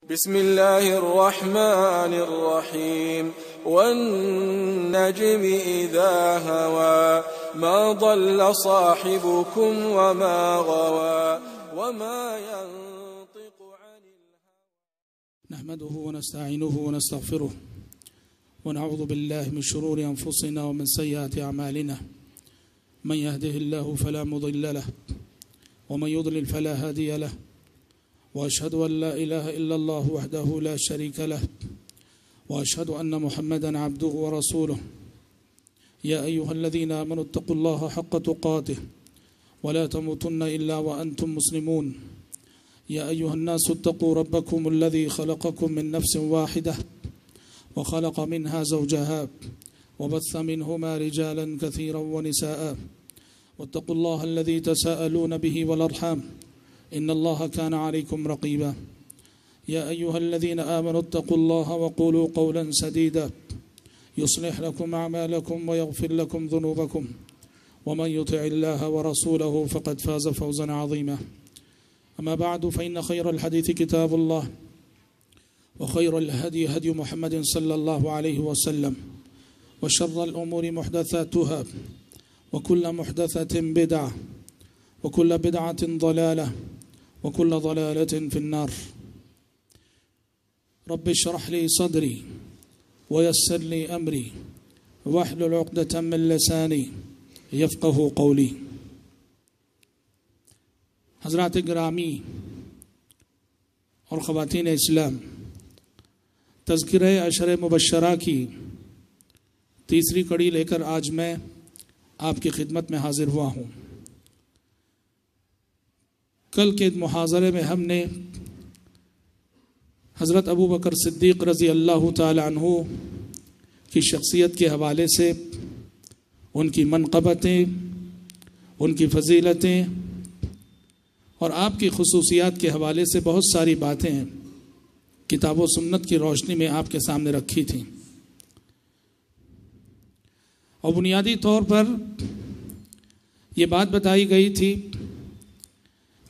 بسم الله الرحمن الرحيم والنجم إذا هوى ما ضل صاحبكم وما غوى وما ينطق عن الهوى نحمده ونستعينه ونستغفره ونعوذ بالله من شرور أنفسنا ومن سيئات أعمالنا من يهده الله فلا مضل له ومن يضلل فلا هادي له وأشهد أن لا إله إلا الله وحده لا شريك له وأشهد أن محمدا عبده ورسوله يا أيها الذين آمنوا اتقوا الله حق تقاته ولا تموتن إلا وأنتم مسلمون يا أيها الناس اتقوا ربكم الذي خلقكم من نفس واحدة وخلق منها زوجها وبث منهما رجالا كثيرا ونساء واتقوا الله الذي تساءلون به والأرحام إن الله كان عليكم رقيبا يا أيها الذين آمنوا اتقوا الله وقولوا قولا سديدا يصلح لكم أعمالكم ويغفر لكم ذنوبكم ومن يطع الله ورسوله فقد فاز فوزا عظيما أما بعد فإن خير الحديث كتاب الله وخير الهدي هدي محمد صلى الله عليه وسلم وشر الأمور محدثاتها وكل محدثة بدعة وكل بدعة ضلالة وكل ضلالة في النار رب اشرح لي صدري ويسر لي أمري واحلل عقدة من لساني يفقه قولي حضرات گرامی اور خواتین اسلام، تذکرہ عشر مبشرہ کی تیسری کڑی لے کر آج میں آپ کی خدمت میں حاضر ہوا ہوں۔ کل کے محاضرے میں ہم نے حضرت ابو بکر صدیق رضی اللہ تعالی عنہ کی شخصیت کے حوالے سے ان کی منقبتیں، ان کی فضیلتیں اور آپ کی خصوصیات کے حوالے سے بہت ساری باتیں کتاب و سنت کی روشنی میں آپ کے سامنے رکھی تھیں، اور بنیادی طور پر یہ بات بتائی گئی تھی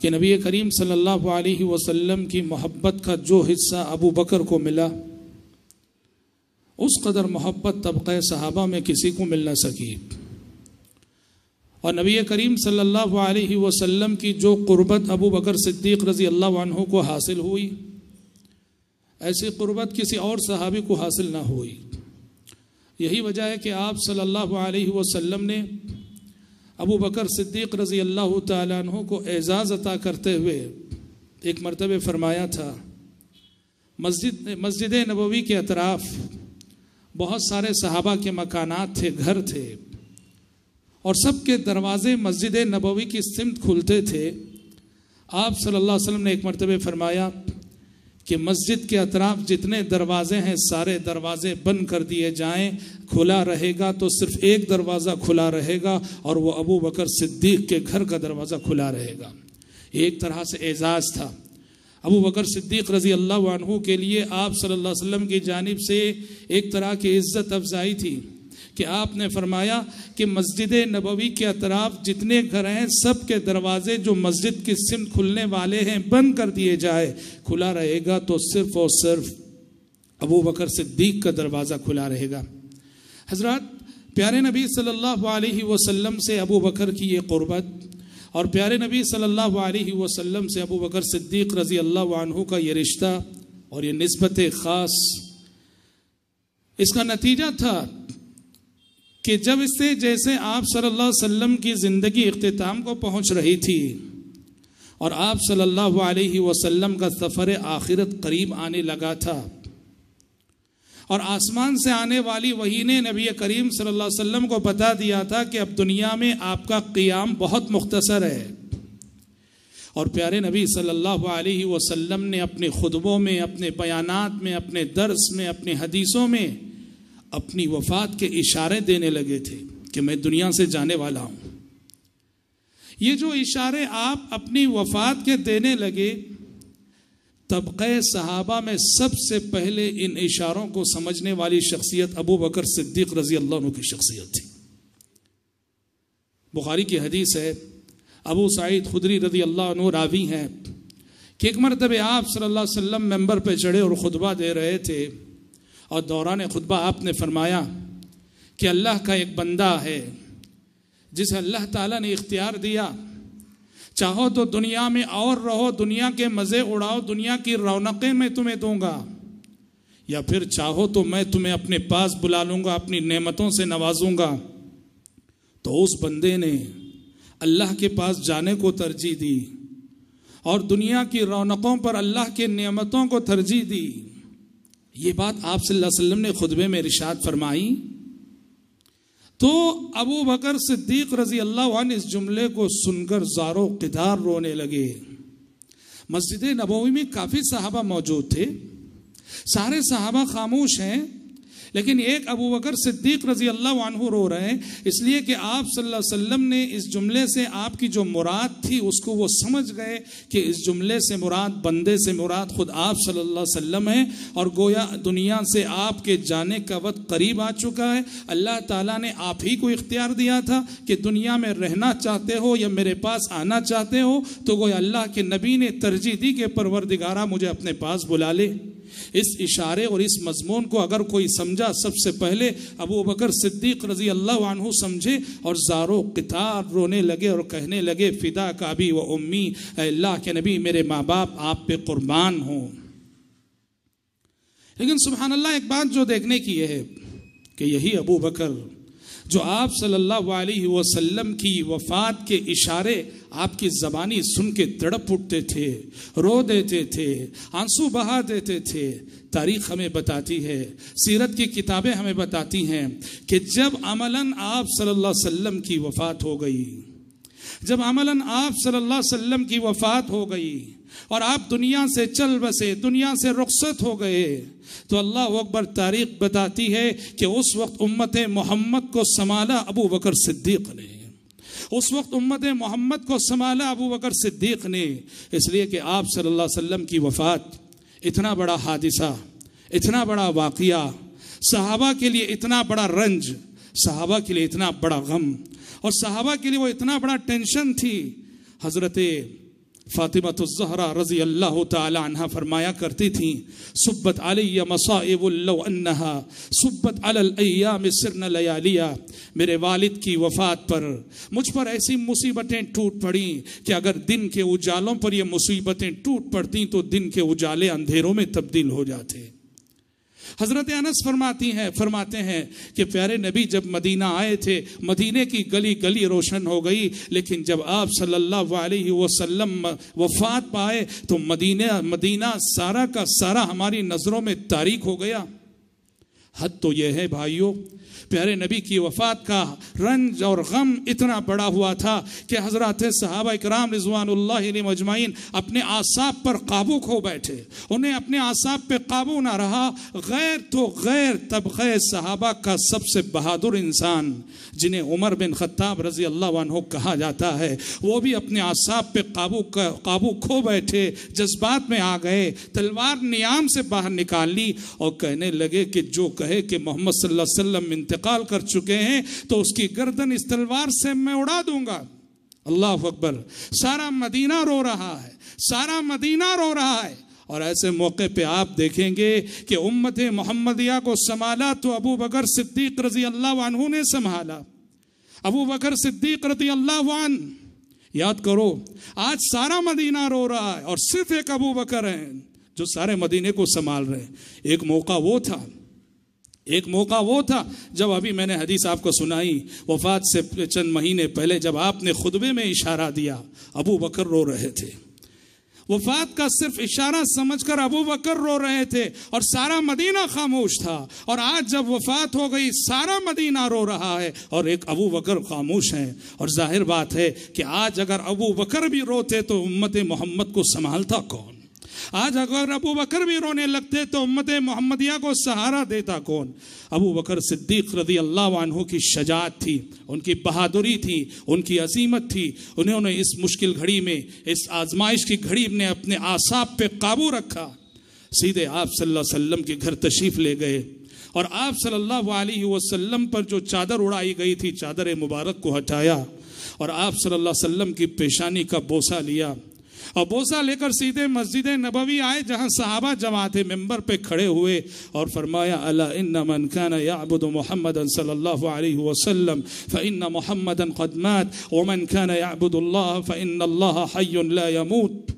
کہ نبی کریم صلی اللہ علیہ وسلم کی محبت کا جو حصہ ابو بکر کو ملا، اس قدر محبت طبقہ صحابہ میں کسی کو مل نہ سکی، اور نبی کریم صلی اللہ علیہ وسلم کی جو قربت ابو بکر صدیق رضی اللہ عنہ کو حاصل ہوئی، ایسی قربت کسی اور صحابی کو حاصل نہ ہوئی۔ یہی وجہ ہے کہ آپ صلی اللہ علیہ وسلم نے ابو بکر صدیق رضی اللہ تعالیٰ عنہ کو اعزاز عطا کرتے ہوئے ایک مرتبہ فرمایا تھا، مسجد نبوی کے اطراف بہت سارے صحابہ کے مکانات تھے، گھر تھے، اور سب کے دروازے مسجد نبوی کی سمت کھلتے تھے۔ آپ صلی اللہ علیہ وسلم نے ایک مرتبہ فرمایا کہ مسجد کے اطراف جتنے دروازے ہیں سارے دروازے بند کر دیے جائیں، کھلا رہے گا تو صرف ایک دروازہ کھلا رہے گا، اور وہ ابو بکر صدیق کے گھر کا دروازہ کھلا رہے گا۔ ایک طرح سے اعزاز تھا ابو بکر صدیق رضی اللہ عنہ کے لیے، آپ صلی اللہ علیہ وسلم کی جانب سے ایک طرح کی عزت افزائی تھی کہ آپ نے فرمایا کہ مسجد نبوی کے اطراف جتنے گھر ہیں سب کے دروازے جو مسجد کی سمت کھلنے والے ہیں بند کر دیے جائے، کھلا رہے گا تو صرف اور صرف ابو بکر صدیق کا دروازہ کھلا رہے گا۔ حضرات، پیارے نبی صلی اللہ علیہ وسلم سے ابو بکر کی یہ قربت، اور پیارے نبی صلی اللہ علیہ وسلم سے ابو بکر صدیق رضی اللہ عنہ کا یہ رشتہ اور یہ نسبت خاص، اس کا نتیجہ تھا کہ جب اس سے جیسے آپ صلی اللہ علیہ وسلم کی زندگی اختتام کو پہنچ رہی تھی اور آپ صلی اللہ علیہ وسلم کا سفر آخرت قریب آنے لگا تھا، اور آسمان سے آنے والی وحی نے نبی کریم صلی اللہ علیہ وسلم کو بتا دیا تھا کہ اب دنیا میں آپ کا قیام بہت مختصر ہے، اور پیارے نبی صلی اللہ علیہ وسلم نے اپنے خطبوں میں، اپنے بیانات میں، اپنے درس میں، اپنی حدیثوں میں اپنی وفات کے اشارے دینے لگے تھے کہ میں دنیا سے جانے والا ہوں۔ یہ جو اشارے آپ اپنی وفات کے دینے لگے، طبقہ صحابہ میں سب سے پہلے ان اشاروں کو سمجھنے والی شخصیت ابو بکر صدیق رضی اللہ عنہ کی شخصیت تھی۔ بخاری کی حدیث ہے، ابو سعید خدری رضی اللہ عنہ راوی ہیں کہ ایک مرتبہ آپ صلی اللہ علیہ وسلم ممبر پہ چڑھے اور خطبہ دے رہے تھے، اور دوران خطبہ آپ نے فرمایا کہ اللہ کا ایک بندہ ہے جسے اللہ تعالیٰ نے اختیار دیا، چاہو تو دنیا میں اور رہو، دنیا کے مزے اڑاؤ، دنیا کی رونقیں میں تمہیں دوں گا، یا پھر چاہو تو میں تمہیں اپنے پاس بلا لوں گا، اپنی نعمتوں سے نوازوں گا۔ تو اس بندے نے اللہ کے پاس جانے کو ترجیح دی اور دنیا کی رونقوں پر اللہ کے نعمتوں کو ترجیح دی۔ یہ بات آپ صلی اللہ علیہ وسلم نے خطبے میں ارشاد فرمائی تو ابو بکر صدیق رضی اللہ عنہ اس جملے کو سن کر زارو قدار رونے لگے۔ مسجد نبوی میں کافی صحابہ موجود تھے، سارے صحابہ خاموش ہیں، لیکن ایک ابو بکر صدیق رضی اللہ عنہ رو رہے ہیں، اس لیے کہ آپ صلی اللہ علیہ وسلم نے اس جملے سے آپ کی جو مراد تھی اس کو وہ سمجھ گئے کہ اس جملے سے مراد، بندے سے مراد خود آپ صلی اللہ علیہ وسلم ہیں، اور گویا دنیا سے آپ کے جانے کا وقت قریب آ چکا ہے۔ اللہ تعالیٰ نے آپ ہی کو اختیار دیا تھا کہ دنیا میں رہنا چاہتے ہو یا میرے پاس آنا چاہتے ہو، تو گویا اللہ کے نبی نے ترجیح دی کہ پروردگارہ مجھے اپنے پاس بلا لے۔ اس اشارے اور اس مضمون کو اگر کوئی سمجھا، سب سے پہلے ابو بکر صدیق رضی اللہ عنہ سمجھے اور زارو قطار رونے لگے اور کہنے لگے فدا کا ابی و امی، اے اللہ کے نبی میرے ماں باپ آپ پہ قربان ہوں۔ لیکن سبحان اللہ، ایک بات جو دیکھنے کی یہ ہے کہ یہی ابو بکر جو آپ صلی اللہ علیہ وسلم کی وفات کے اشارے آپ کی زبانی سن کے تڑپ اٹھتے تھے، رو دیتے تھے، آنسو بہا دیتے تھے، تاریخ ہمیں بتاتی ہے، سیرت کی کتابیں ہمیں بتاتی ہیں کہ جب عملاً آپ صلی اللہ علیہ وسلم کی وفات ہو گئی، جب عملاً آپ صلی اللہ علیہ وسلم کی وفات ہو گئی اور آپ دنیا سے چل بسے، دنیا سے رخصت ہو گئے، تو اللہ اکبر، تاریخ بتاتی ہے کہ اس وقت امت محمد کو سنبھالا ابو بکر صدیق نے، اس وقت امت محمد کو سنبھالا ابو بکر صدیق نے، اس لیے کہ آپ صلی اللہ علیہ وسلم کی وفات اتنا بڑا حادثہ، اتنا بڑا واقعہ، صحابہ کے لیے اتنا بڑا رنج، صحابہ کے لیے اتنا بڑا غم، اور صحابہ کے لیے وہ اتنا بڑا ٹینشن تھی۔ حضرت فاطمہ الزہرا رضی اللہ تعالی عنہ فرمایا کرتی تھیں صبت علی مصائب لو انہا صبت علی الایام سرن لیالیا، میرے والد کی وفات پر مجھ پر ایسی مصیبتیں ٹوٹ پڑیں کہ اگر دن کے اجالوں پر یہ مصیبتیں ٹوٹ پڑتی تو دن کے اجالے اندھیروں میں تبدیل ہو جاتے۔ حضرت انس فرماتے ہیں کہ پیارے نبی جب مدینہ آئے تھے، مدینے کی گلی گلی روشن ہو گئی، لیکن جب آپ صلی اللہ علیہ وسلم وفات پائے تو مدینہ سارا کا سارا ہماری نظروں میں تاریک ہو گیا۔ حد تو یہ ہے بھائیوں، پیارے نبی کی وفات کا رنج اور غم اتنا بڑا ہوا تھا کہ حضرات صحابہ اکرام رضوان اللہ علیہم اجمعین اپنے اعصاب پر قابو کھو بیٹھے، انہیں اپنے اعصاب پہ قابو نہ رہا۔ غیر تو غیر طبقہ صحابہ کا سب سے بہادر انسان جنہیں عمر بن خطاب رضی اللہ عنہ کہا جاتا ہے، وہ بھی اپنے اعصاب پہ قابو کھو بیٹھے، جذبات میں آ گئے، تلوار نیام سے باہر نکال لی اور کہنے لگے کہ جو کہے کہ محمد صلی اللہ علیہ وسلم انتقال کر چکے ہیں تو اس کی گردن اس تلوار سے میں اڑا دوں گا۔ اللہ اکبر، سارا مدینہ رو رہا ہے، سارا مدینہ رو رہا ہے، اور ایسے موقع پہ آپ دیکھیں گے کہ امت محمدیہ کو سنبھالا تو ابو بکر صدیق رضی اللہ عنہ نے سنبھالا۔ ابو بکر صدیق رضی اللہ عنہ، یاد کرو آج سارا مدینہ رو رہا ہے اور صرف ایک ابو بکر ہیں جو سارے مدینے کو سنبھال رہے ہیں۔ ایک موقع وہ تھا جب ابھی میں نے حدیث آپ کو سنائی، وفات سے چند مہینے پہلے جب آپ نے خطبے میں اشارہ دیا، ابو بکر رو رہے تھے، وفات کا صرف اشارہ سمجھ کر ابو بکر رو رہے تھے اور سارا مدینہ خاموش تھا، اور آج جب وفات ہو گئی سارا مدینہ رو رہا ہے اور ایک ابو بکر خاموش ہیں۔ اور ظاہر بات ہے کہ آج اگر ابو بکر بھی روتے تو امت محمد کو سنبھالتا کون؟ آج اگر ابو بکر بھی رونے لگتے تو امت محمدیہ کو سہارا دیتا کون؟ ابو بکر صدیق رضی اللہ عنہ کی شجاعت تھی، ان کی بہادری تھی، ان کی عظیمت تھی، انہوں نے اس مشکل گھڑی میں، اس آزمائش کی گھڑی میں اپنے اعصاب پہ قابو رکھا، سیدھے آپ صلی اللہ علیہ وسلم کے گھر تشریف لے گئے، اور آپ صلی اللہ علیہ وسلم پر جو چادر اڑائی گئی تھی، چادر مبارک کو ہٹایا اور آپ صلی اللہ علیہ وسلم کی پیشانی کا بوسہ لیا، اور بوسہ لے کر سیدھے مسجد نبوی آئے جہاں صحابہ جمع تھے، ممبر پہ کھڑے ہوئے اور فرمایا الا ان من كان يعبد محمدا صلی اللہ علیہ وسلم فان محمدا قد مات ومن كان يعبد الله فان الله حي لا يموت،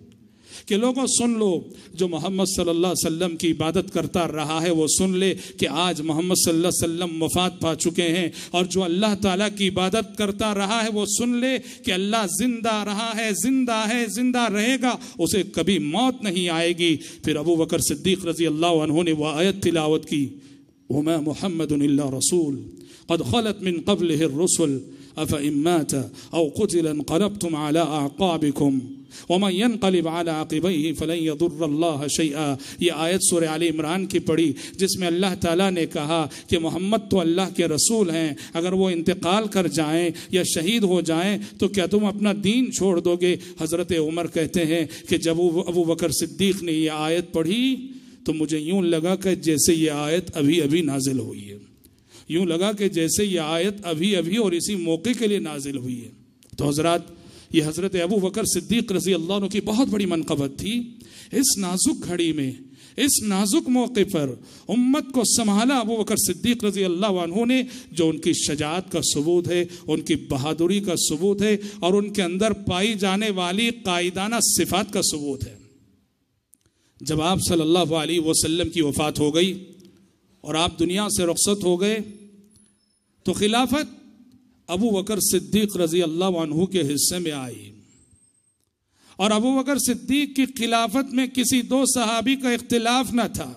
کہ لوگوں سن لو، جو محمد صلی اللہ علیہ وسلم کی عبادت کرتا رہا ہے وہ سن لے کہ آج محمد صلی اللہ علیہ وسلم وفات پا چکے ہیں، اور جو اللہ تعالیٰ کی عبادت کرتا رہا ہے وہ سن لے کہ اللہ زندہ رہا ہے، زندہ ہے، زندہ رہے گا، اسے کبھی موت نہیں آئے گی۔ پھر ابو بکر صدیق رضی اللہ عنہ نے وہ آیت تلاوت کی، وما محمد الا رسول قد خلت من قبله الرسل افإن مات او قتل انقلبتم على اعقابكم ومن ينقلب على عقبيه فلن يضر الله شيئا۔ یہ آیت سورہ آل عمران کی پڑھی جس میں اللہ تعالیٰ نے کہا کہ محمد تو اللہ کے رسول ہیں، اگر وہ انتقال کر جائیں یا شہید ہو جائیں تو کیا تم اپنا دین چھوڑ دو گے؟ حضرت عمر کہتے ہیں کہ جب ابو بکر صدیق نے یہ آیت پڑھی تو مجھے یوں لگا کہ جیسے یہ آیت ابھی ابھی نازل ہوئی ہے، یوں لگا کہ جیسے یہ آیت ابھی ابھی اور اسی موقع کے لیے نازل ہوئی ہے۔ تو حضرات، یہ حضرت ابو بکر صدیق رضی اللہ عنہ کی بہت بڑی منقبت تھی۔ اس نازک گھڑی میں، اس نازک موقع پر امت کو سنبھالا ابو بکر صدیق رضی اللہ عنہ نے، جو ان کی شجاعت کا ثبوت ہے، ان کی بہادری کا ثبوت ہے، اور ان کے اندر پائی جانے والی قائدانہ صفات کا ثبوت ہے۔ جب آپ صلی اللہ علیہ وسلم کی وفات ہو گئی اور آپ دنیا سے رخصت ہو گئے تو خلافت ابو بکر صدیق رضی اللہ عنہ کے حصے میں آئی، اور ابو بکر صدیق کی خلافت میں کسی دو صحابی کا اختلاف نہ تھا۔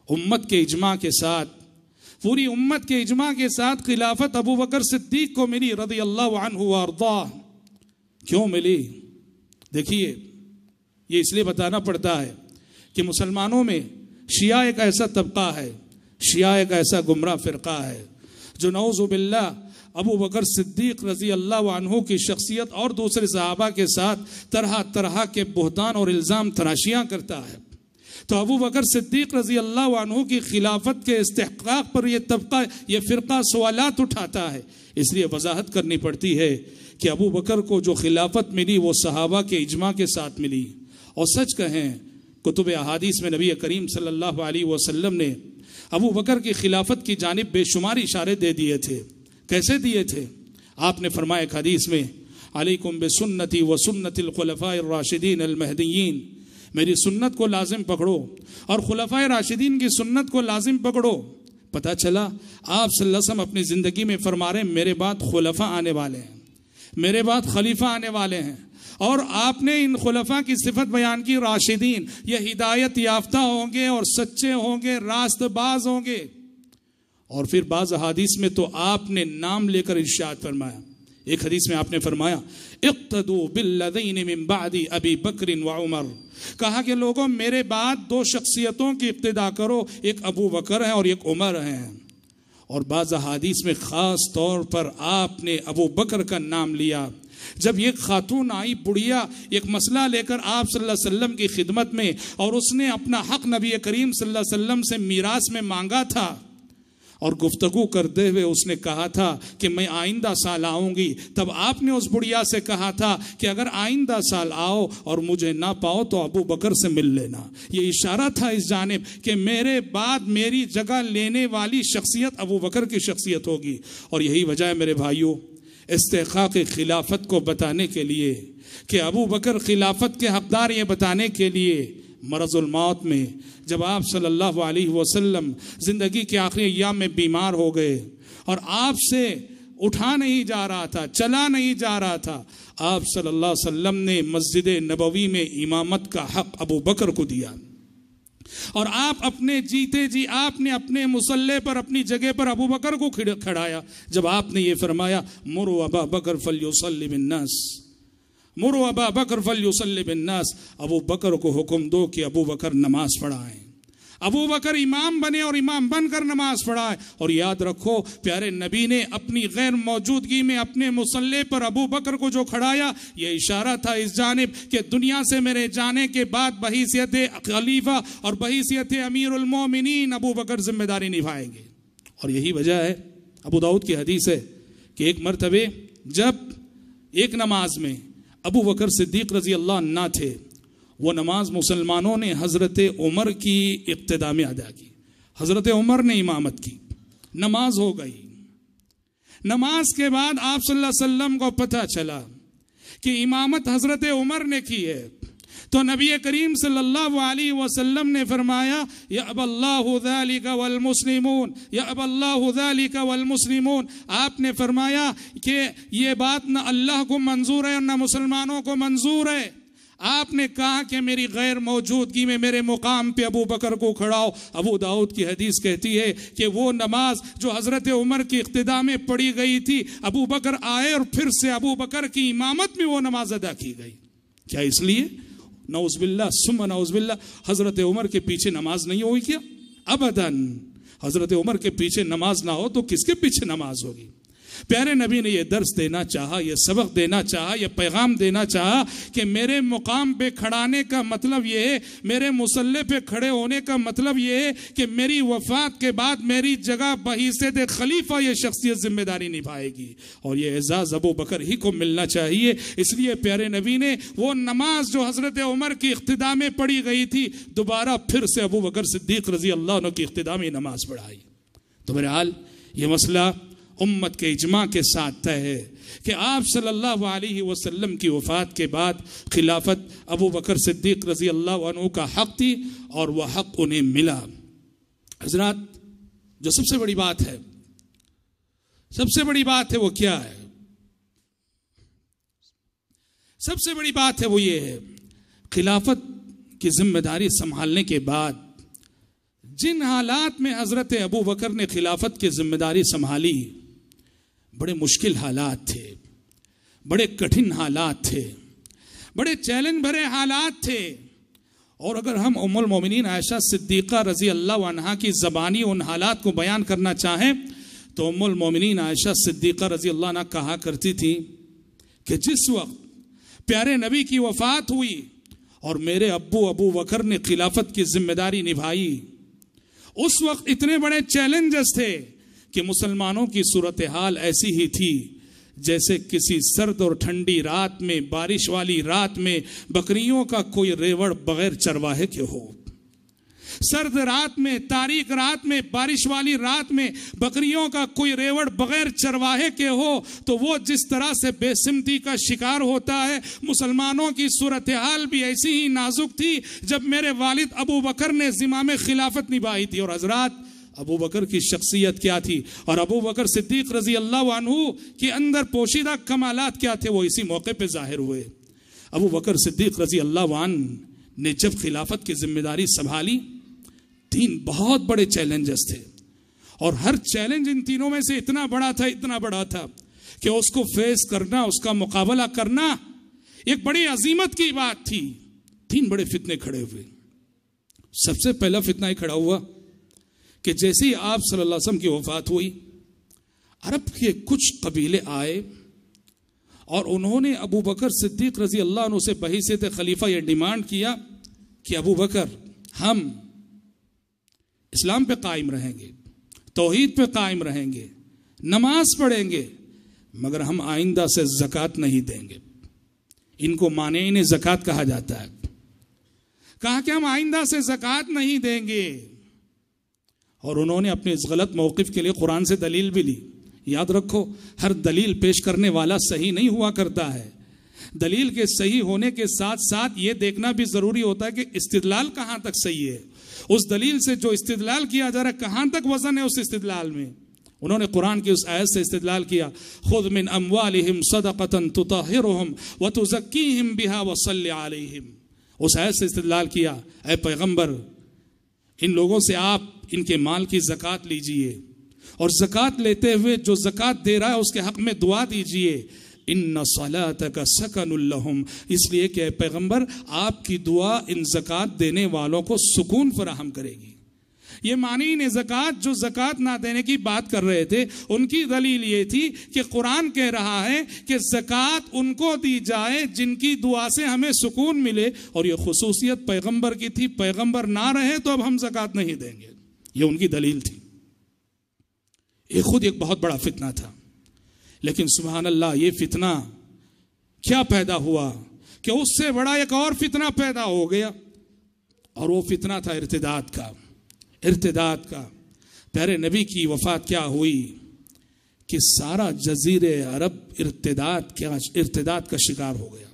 امت کے اجماع کے ساتھ، پوری امت کے اجماع کے ساتھ خلافت ابو بکر صدیق کو ملی رضی اللہ عنہ وارضاہ۔ کیوں ملی؟ دیکھیے، یہ اس لیے بتانا پڑتا ہے کہ مسلمانوں میں شیعہ ایک ایسا طبقہ ہے، شیعہ ایک ایسا گمراہ فرقہ ہے جو نعوذ باللہ ابو بکر صدیق رضی اللہ عنہ کی شخصیت اور دوسرے صحابہ کے ساتھ طرح طرح کے بہتان اور الزام تراشیاں کرتا ہے۔ تو ابو بکر صدیق رضی اللہ عنہ کی خلافت کے استحقاق پر یہ طبقہ، یہ فرقہ سوالات اٹھاتا ہے۔ اس لیے وضاحت کرنی پڑتی ہے کہ ابو بکر کو جو خلافت ملی وہ صحابہ کے اجماع کے ساتھ ملی، اور سچ کہیں کتب احادیث میں نبی کریم صلی اللہ علیہ وسلم نے ابو بکر کی خلافت کی جانب بے شمار اشارے دے دیے تھے۔ کیسے دیے تھے؟ آپ نے فرمایا ایک حدیث میں، علیکم بسنتی و سنت الخلفاء الراشدین المہدیین، میری سنت کو لازم پکڑو اور خلفاء راشدین کی سنت کو لازم پکڑو۔ پتہ چلا آپ صلی اللہ علیہ وسلم اپنی زندگی میں فرما رہے ہیں میرے بعد خلفاء آنے والے ہیں، میرے بعد خلیفہ آنے والے ہیں، اور آپ نے ان خلفاء کی صفت بیان کی راشدین، یہ ہدایت یافتہ ہوں گے اور سچے ہوں گے، راست باز ہوں گے۔ اور پھر بعض حدیث میں تو آپ نے نام لے کر ارشاد فرمایا، ایک حدیث میں آپ نے فرمایا اقتدوا بالذین من بعد ابی بکر و عمر، کہا کہ لوگوں میرے بعد دو شخصیتوں کی اقتدا کرو، ایک ابو بکر ہے اور ایک عمر ہیں۔ اور بعض حدیث میں خاص طور پر آپ نے ابو بکر کا نام لیا۔ جب ایک خاتون آئی بڑھیا ایک مسئلہ لے کر آپ صلی اللہ علیہ وسلم کی خدمت میں، اور اس نے اپنا حق نبی کریم صلی اللہ علیہ وسلم سے میراث میں مانگا تھا، اور گفتگو کرتے ہوئے اس نے کہا تھا کہ میں آئندہ سال آؤں گی، تب آپ نے اس بڑھیا سے کہا تھا کہ اگر آئندہ سال آؤ اور مجھے نہ پاؤ تو ابو بکر سے مل لینا۔ یہ اشارہ تھا اس جانب کہ میرے بعد میری جگہ لینے والی شخصیت ابو بکر کی شخصیت ہوگی۔ اور یہی وجہ ہے میرے بھائیوں، استحقاق خلافت کو بتانے کے لیے کہ ابو بکر خلافت کے حقدار، یہ بتانے کے لیے مرض الموت میں جب آپ صلی اللہ علیہ وسلم زندگی کے آخری ایام میں بیمار ہو گئے اور آپ سے اٹھا نہیں جا رہا تھا، چلا نہیں جا رہا تھا، آپ صلی اللہ علیہ وسلم نے مسجد نبوی میں امامت کا حق ابو بکر کو دیا، اور آپ اپنے جیتے جی آپ نے اپنے مصلی پر اپنی جگہ پر ابو بکر کو کھڑایا۔ جب آپ نے یہ فرمایا مروا ابا بکر فلیصلی بالناس، مروا ابا بکر فلیصلی بالناس، ابو بکر کو حکم دو کہ ابو بکر نماز پڑھائیں، ابو بکر امام بنے اور امام بن کر نماز پڑھائے۔ اور یاد رکھو پیارے نبی نے اپنی غیر موجودگی میں اپنے مصلی پر ابو بکر کو جو کھڑایا، یہ اشارہ تھا اس جانب کہ دنیا سے میرے جانے کے بعد بحیثیت خلیفہ اور بحیثیت امیر المومنین ابو بکر ذمہ داری نبھائیں گے۔ اور یہی وجہ ہے، ابو داؤد کی حدیث ہے کہ ایک مرتبہ جب ایک نماز میں ابو بکر صدیق رضی اللہ عنہ تھے، وہ نماز مسلمانوں نے حضرت عمر کی اقتداء میں ادا کی. حضرت عمر نے امامت کی، نماز ہو گئی. نماز کے بعد آپ صلی اللہ علیہ وسلم کو پتہ چلا کہ امامت حضرت عمر نے کی ہے، تو نبی کریم صلی اللہ علیہ وسلم نے فرمایا یأبی اللہ ذالک والمسلمون، یأبی اللہ ذالک والمسلمون. آپ نے فرمایا کہ یہ بات نہ اللہ کو منظور ہے اور نہ مسلمانوں کو منظور ہے. آپ نے کہا کہ میری غیر موجودگی میں میرے مقام پہ ابو بکر کو کھڑاؤ. ابو داؤد کی حدیث کہتی ہے کہ وہ نماز جو حضرت عمر کی اقتداء میں پڑھی گئی تھی، ابو بکر آئے اور پھر سے ابو بکر کی امامت میں وہ نماز ادا کی گئی. کیا اس لیے نعوذ باللہ ثم نعوذ باللہ حضرت عمر کے پیچھے نماز نہیں ہوئی کیا؟ ابداً. حضرت عمر کے پیچھے نماز نہ ہو تو کس کے پیچھے نماز ہوگی؟ پیارے نبی نے یہ درس دینا چاہا، یہ سبق دینا چاہا، یہ پیغام دینا چاہا کہ میرے مقام پہ کھڑانے کا مطلب یہ ہے، میرے مصلی پہ کھڑے ہونے کا مطلب یہ ہے کہ میری وفات کے بعد میری جگہ بحیثیت خلیفہ یہ شخصیت ذمہ داری نبھائے گی، اور یہ اعزاز ابو بکر ہی کو ملنا چاہیے. اس لیے پیارے نبی نے وہ نماز جو حضرت عمر کی اقتداء میں پڑھی گئی تھی دوبارہ پھر سے ابو بکر صدیق رضی اللہ عنہ کی اقتداء میں نماز پڑھائی. تو بہرحال یہ مسئلہ امت کے اجماع کے ساتھ طے ہے کہ آپ صلی اللہ علیہ وسلم کی وفات کے بعد خلافت ابو بکر صدیق رضی اللہ عنہ کا حق تھی اور وہ حق انہیں ملا. حضرات، جو سب سے بڑی بات ہے، سب سے بڑی بات ہے وہ کیا ہے؟ سب سے بڑی بات ہے وہ یہ ہے، خلافت کی ذمہ داری سنبھالنے کے بعد جن حالات میں حضرت ابو بکر نے خلافت کی ذمہ داری سنبھالی، بڑے مشکل حالات تھے، بڑے کٹھن حالات تھے، بڑے چیلنج بھرے حالات تھے. اور اگر ہم ام المومنین عائشہ صدیقہ رضی اللہ عنہا کی زبانی ان حالات کو بیان کرنا چاہیں تو ام المومنین عائشہ صدیقہ رضی اللہ عنہا کہا کرتی تھی کہ جس وقت پیارے نبی کی وفات ہوئی اور میرے ابو بکر نے خلافت کی ذمہ داری نبھائی، اس وقت اتنے بڑے چیلنجز تھے کہ مسلمانوں کی صورتحال ایسی ہی تھی جیسے کسی سرد اور ٹھنڈی رات میں، بارش والی رات میں بکریوں کا کوئی ریوڑ بغیر چرواہے کے ہو. سرد رات میں، تاریک رات میں، بارش والی رات میں بکریوں کا کوئی ریوڑ بغیر چرواہے کے ہو تو وہ جس طرح سے بے سمتی کا شکار ہوتا ہے، مسلمانوں کی صورتحال بھی ایسی ہی نازک تھی جب میرے والد ابو بکر نے زمام خلافت نبھائی تھی. اور حضرات، ابو بکر کی شخصیت کیا تھی اور ابو بکر صدیق رضی اللہ عنہ کے اندر پوشیدہ کمالات کیا تھے، وہ اسی موقع پہ ظاہر ہوئے. ابو بکر صدیق رضی اللہ عنہ نے جب خلافت کی ذمہ داری سنبھالی، تین بہت بڑے چیلنجز تھے، اور ہر چیلنج ان تینوں میں سے اتنا بڑا تھا کہ اس کو فیس کرنا، اس کا مقابلہ کرنا ایک بڑی عظیمت کی بات تھی. تین بڑے فتنے کھڑے ہوئے. سب سے پہلا فتنہ ہی کھڑا ہوا کہ جیسے ہی آپ صلی اللہ علیہ وسلم کی وفات ہوئی، عرب کے کچھ قبیلے آئے اور انہوں نے ابو بکر صدیق رضی اللہ عنہ سے بحیثیت خلیفہ یہ ڈیمانڈ کیا کہ ابو بکر، ہم اسلام پہ قائم رہیں گے، توحید پہ قائم رہیں گے، نماز پڑھیں گے، مگر ہم آئندہ سے زکوٰۃ نہیں دیں گے. ان کو مانعین زکوٰۃ کہا جاتا ہے. کہا کہ ہم آئندہ سے زکوٰۃ نہیں دیں گے. اور انہوں نے اپنے اس غلط موقف کے لیے قرآن سے دلیل بھی لی. یاد رکھو، ہر دلیل پیش کرنے والا صحیح نہیں ہوا کرتا ہے. دلیل کے صحیح ہونے کے ساتھ ساتھ یہ دیکھنا بھی ضروری ہوتا ہے کہ استدلال کہاں تک صحیح ہے، اس دلیل سے جو استدلال کیا جا رہا ہے کہاں تک وزن ہے اس استدلال میں. انہوں نے قرآن کی اس آیت سے استدلال کیا، خذ من اموالہم صدقۃ تطہرہم وتزکیہم بہا وصلی علیہم. اس آیت سے استدلال کیا، اے پیغمبر، ان لوگوں سے آپ ان کے مال کی زکوٰۃ لیجئے، اور زکوٰۃ لیتے ہوئے جو زکوٰۃ دے رہا ہے اس کے حق میں دعا دیجئے، ان صلاتک سکن لہم، اس لیے کہ اے پیغمبر آپ کی دعا ان زکوٰۃ دینے والوں کو سکون فراہم کرے گی. یہ مانعین زکوٰۃ جو زکوٰۃ نہ دینے کی بات کر رہے تھے، ان کی دلیل یہ تھی کہ قرآن کہہ رہا ہے کہ زکوٰۃ ان کو دی جائے جن کی دعا سے ہمیں سکون ملے، اور یہ خصوصیت پیغمبر کی تھی، پیغمبر نہ رہے تو اب ہم زکوٰۃ نہیں دیں گے. یہ ان کی دلیل تھی. یہ خود ایک بہت بڑا فتنہ تھا. لیکن سبحان اللہ، یہ فتنہ کیا پیدا ہوا کہ اس سے بڑا ایک اور فتنہ پیدا ہو گیا، اور وہ فتنہ تھا ارتداد کا۔ پیارے نبی کی وفات کیا ہوئی کہ سارا جزیرہ عرب ارتداد کا شکار ہو گیا۔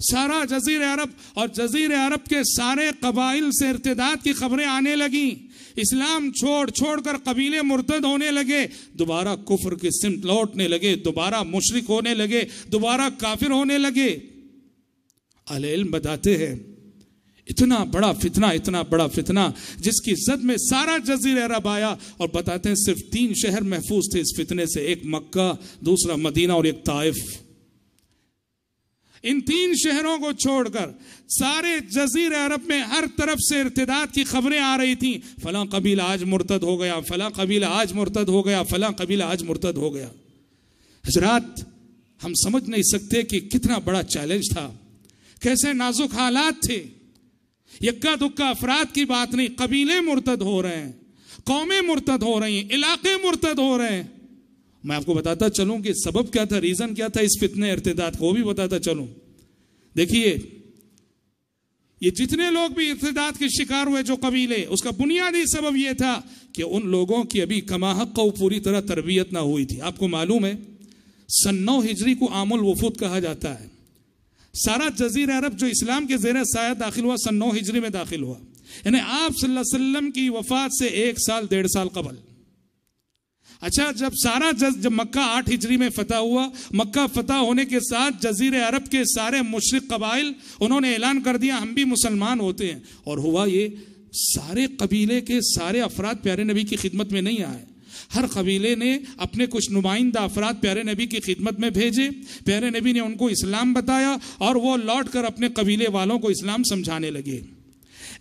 سارا جزیرہ عرب اور جزیرہ عرب کے سارے قبائل سے ارتداد کی خبریں آنے لگیں، اسلام چھوڑ کر قبیلے مرتد ہونے لگے، دوبارہ کفر کی سمت لوٹنے لگے، دوبارہ مشرک ہونے لگے، دوبارہ کافر ہونے لگے۔ اہل علم بتاتے ہیں اتنا بڑا فتنہ جس کی زد میں سارا جزیرہ عرب آیا، اور بتاتے ہیں صرف 3 شہر محفوظ تھے اس فتنے سے، ایک مکہ، دوسرا مدینہ اور ایک طائف۔ ان 3 شہروں کو چھوڑ کر سارے جزیرہ عرب میں ہر طرف سے ارتداد کی خبریں آ رہی تھیں، فلاں قبیلہ آج مرتد ہو گیا، فلاں قبیلہ آج مرتد ہو گیا، فلاں قبیلہ آج مرتد ہو گیا۔ حضرات، ہم سمجھ نہیں سکتے کہ کتنا بڑا چیلنج تھا، کیسے نازک حالات تھے۔ یکا دکا افراد کی بات نہیں، قبیلے مرتد ہو رہے ہیں، قومیں مرتد ہو رہی ہیں، علاقے مرتد ہو رہے ہیں۔ میں آپ کو بتاتا چلوں کہ سبب کیا تھا، ریزن کیا تھا اس فتنے ارتداد کو، وہ بھی بتاتا چلوں۔ دیکھیے، یہ جتنے لوگ بھی ارتداد کے شکار ہوئے جو قبیلے، اس کا بنیادی سبب یہ تھا کہ ان لوگوں کی ابھی کما حق و پوری طرح تربیت نہ ہوئی تھی۔ آپ کو معلوم ہے سن 9 ہجری کو عام الوفود کہا جاتا ہے۔ سارا جزیرہ عرب جو اسلام کے زیر سایہ داخل ہوا سن 9 ہجری میں داخل ہوا، یعنی آپ صلی اللہ علیہ وسلم کی وفات سے 1 سال 1.5 سال قبل۔ اچھا، جب مکہ 8 ہجری میں فتح ہوا، مکہ فتح ہونے کے ساتھ جزیرہ عرب کے سارے مشرک قبائل انہوں نے اعلان کر دیا ہم بھی مسلمان ہوتے ہیں، اور ہوا یہ سارے قبیلے کے سارے افراد پیارے نبی کی خدمت میں نہیں آئے۔ ہر قبیلے نے اپنے کچھ نمائندہ افراد پیارے نبی کی خدمت میں بھیجے، پیارے نبی نے ان کو اسلام بتایا، اور وہ لوٹ کر اپنے قبیلے والوں کو اسلام سمجھانے لگے۔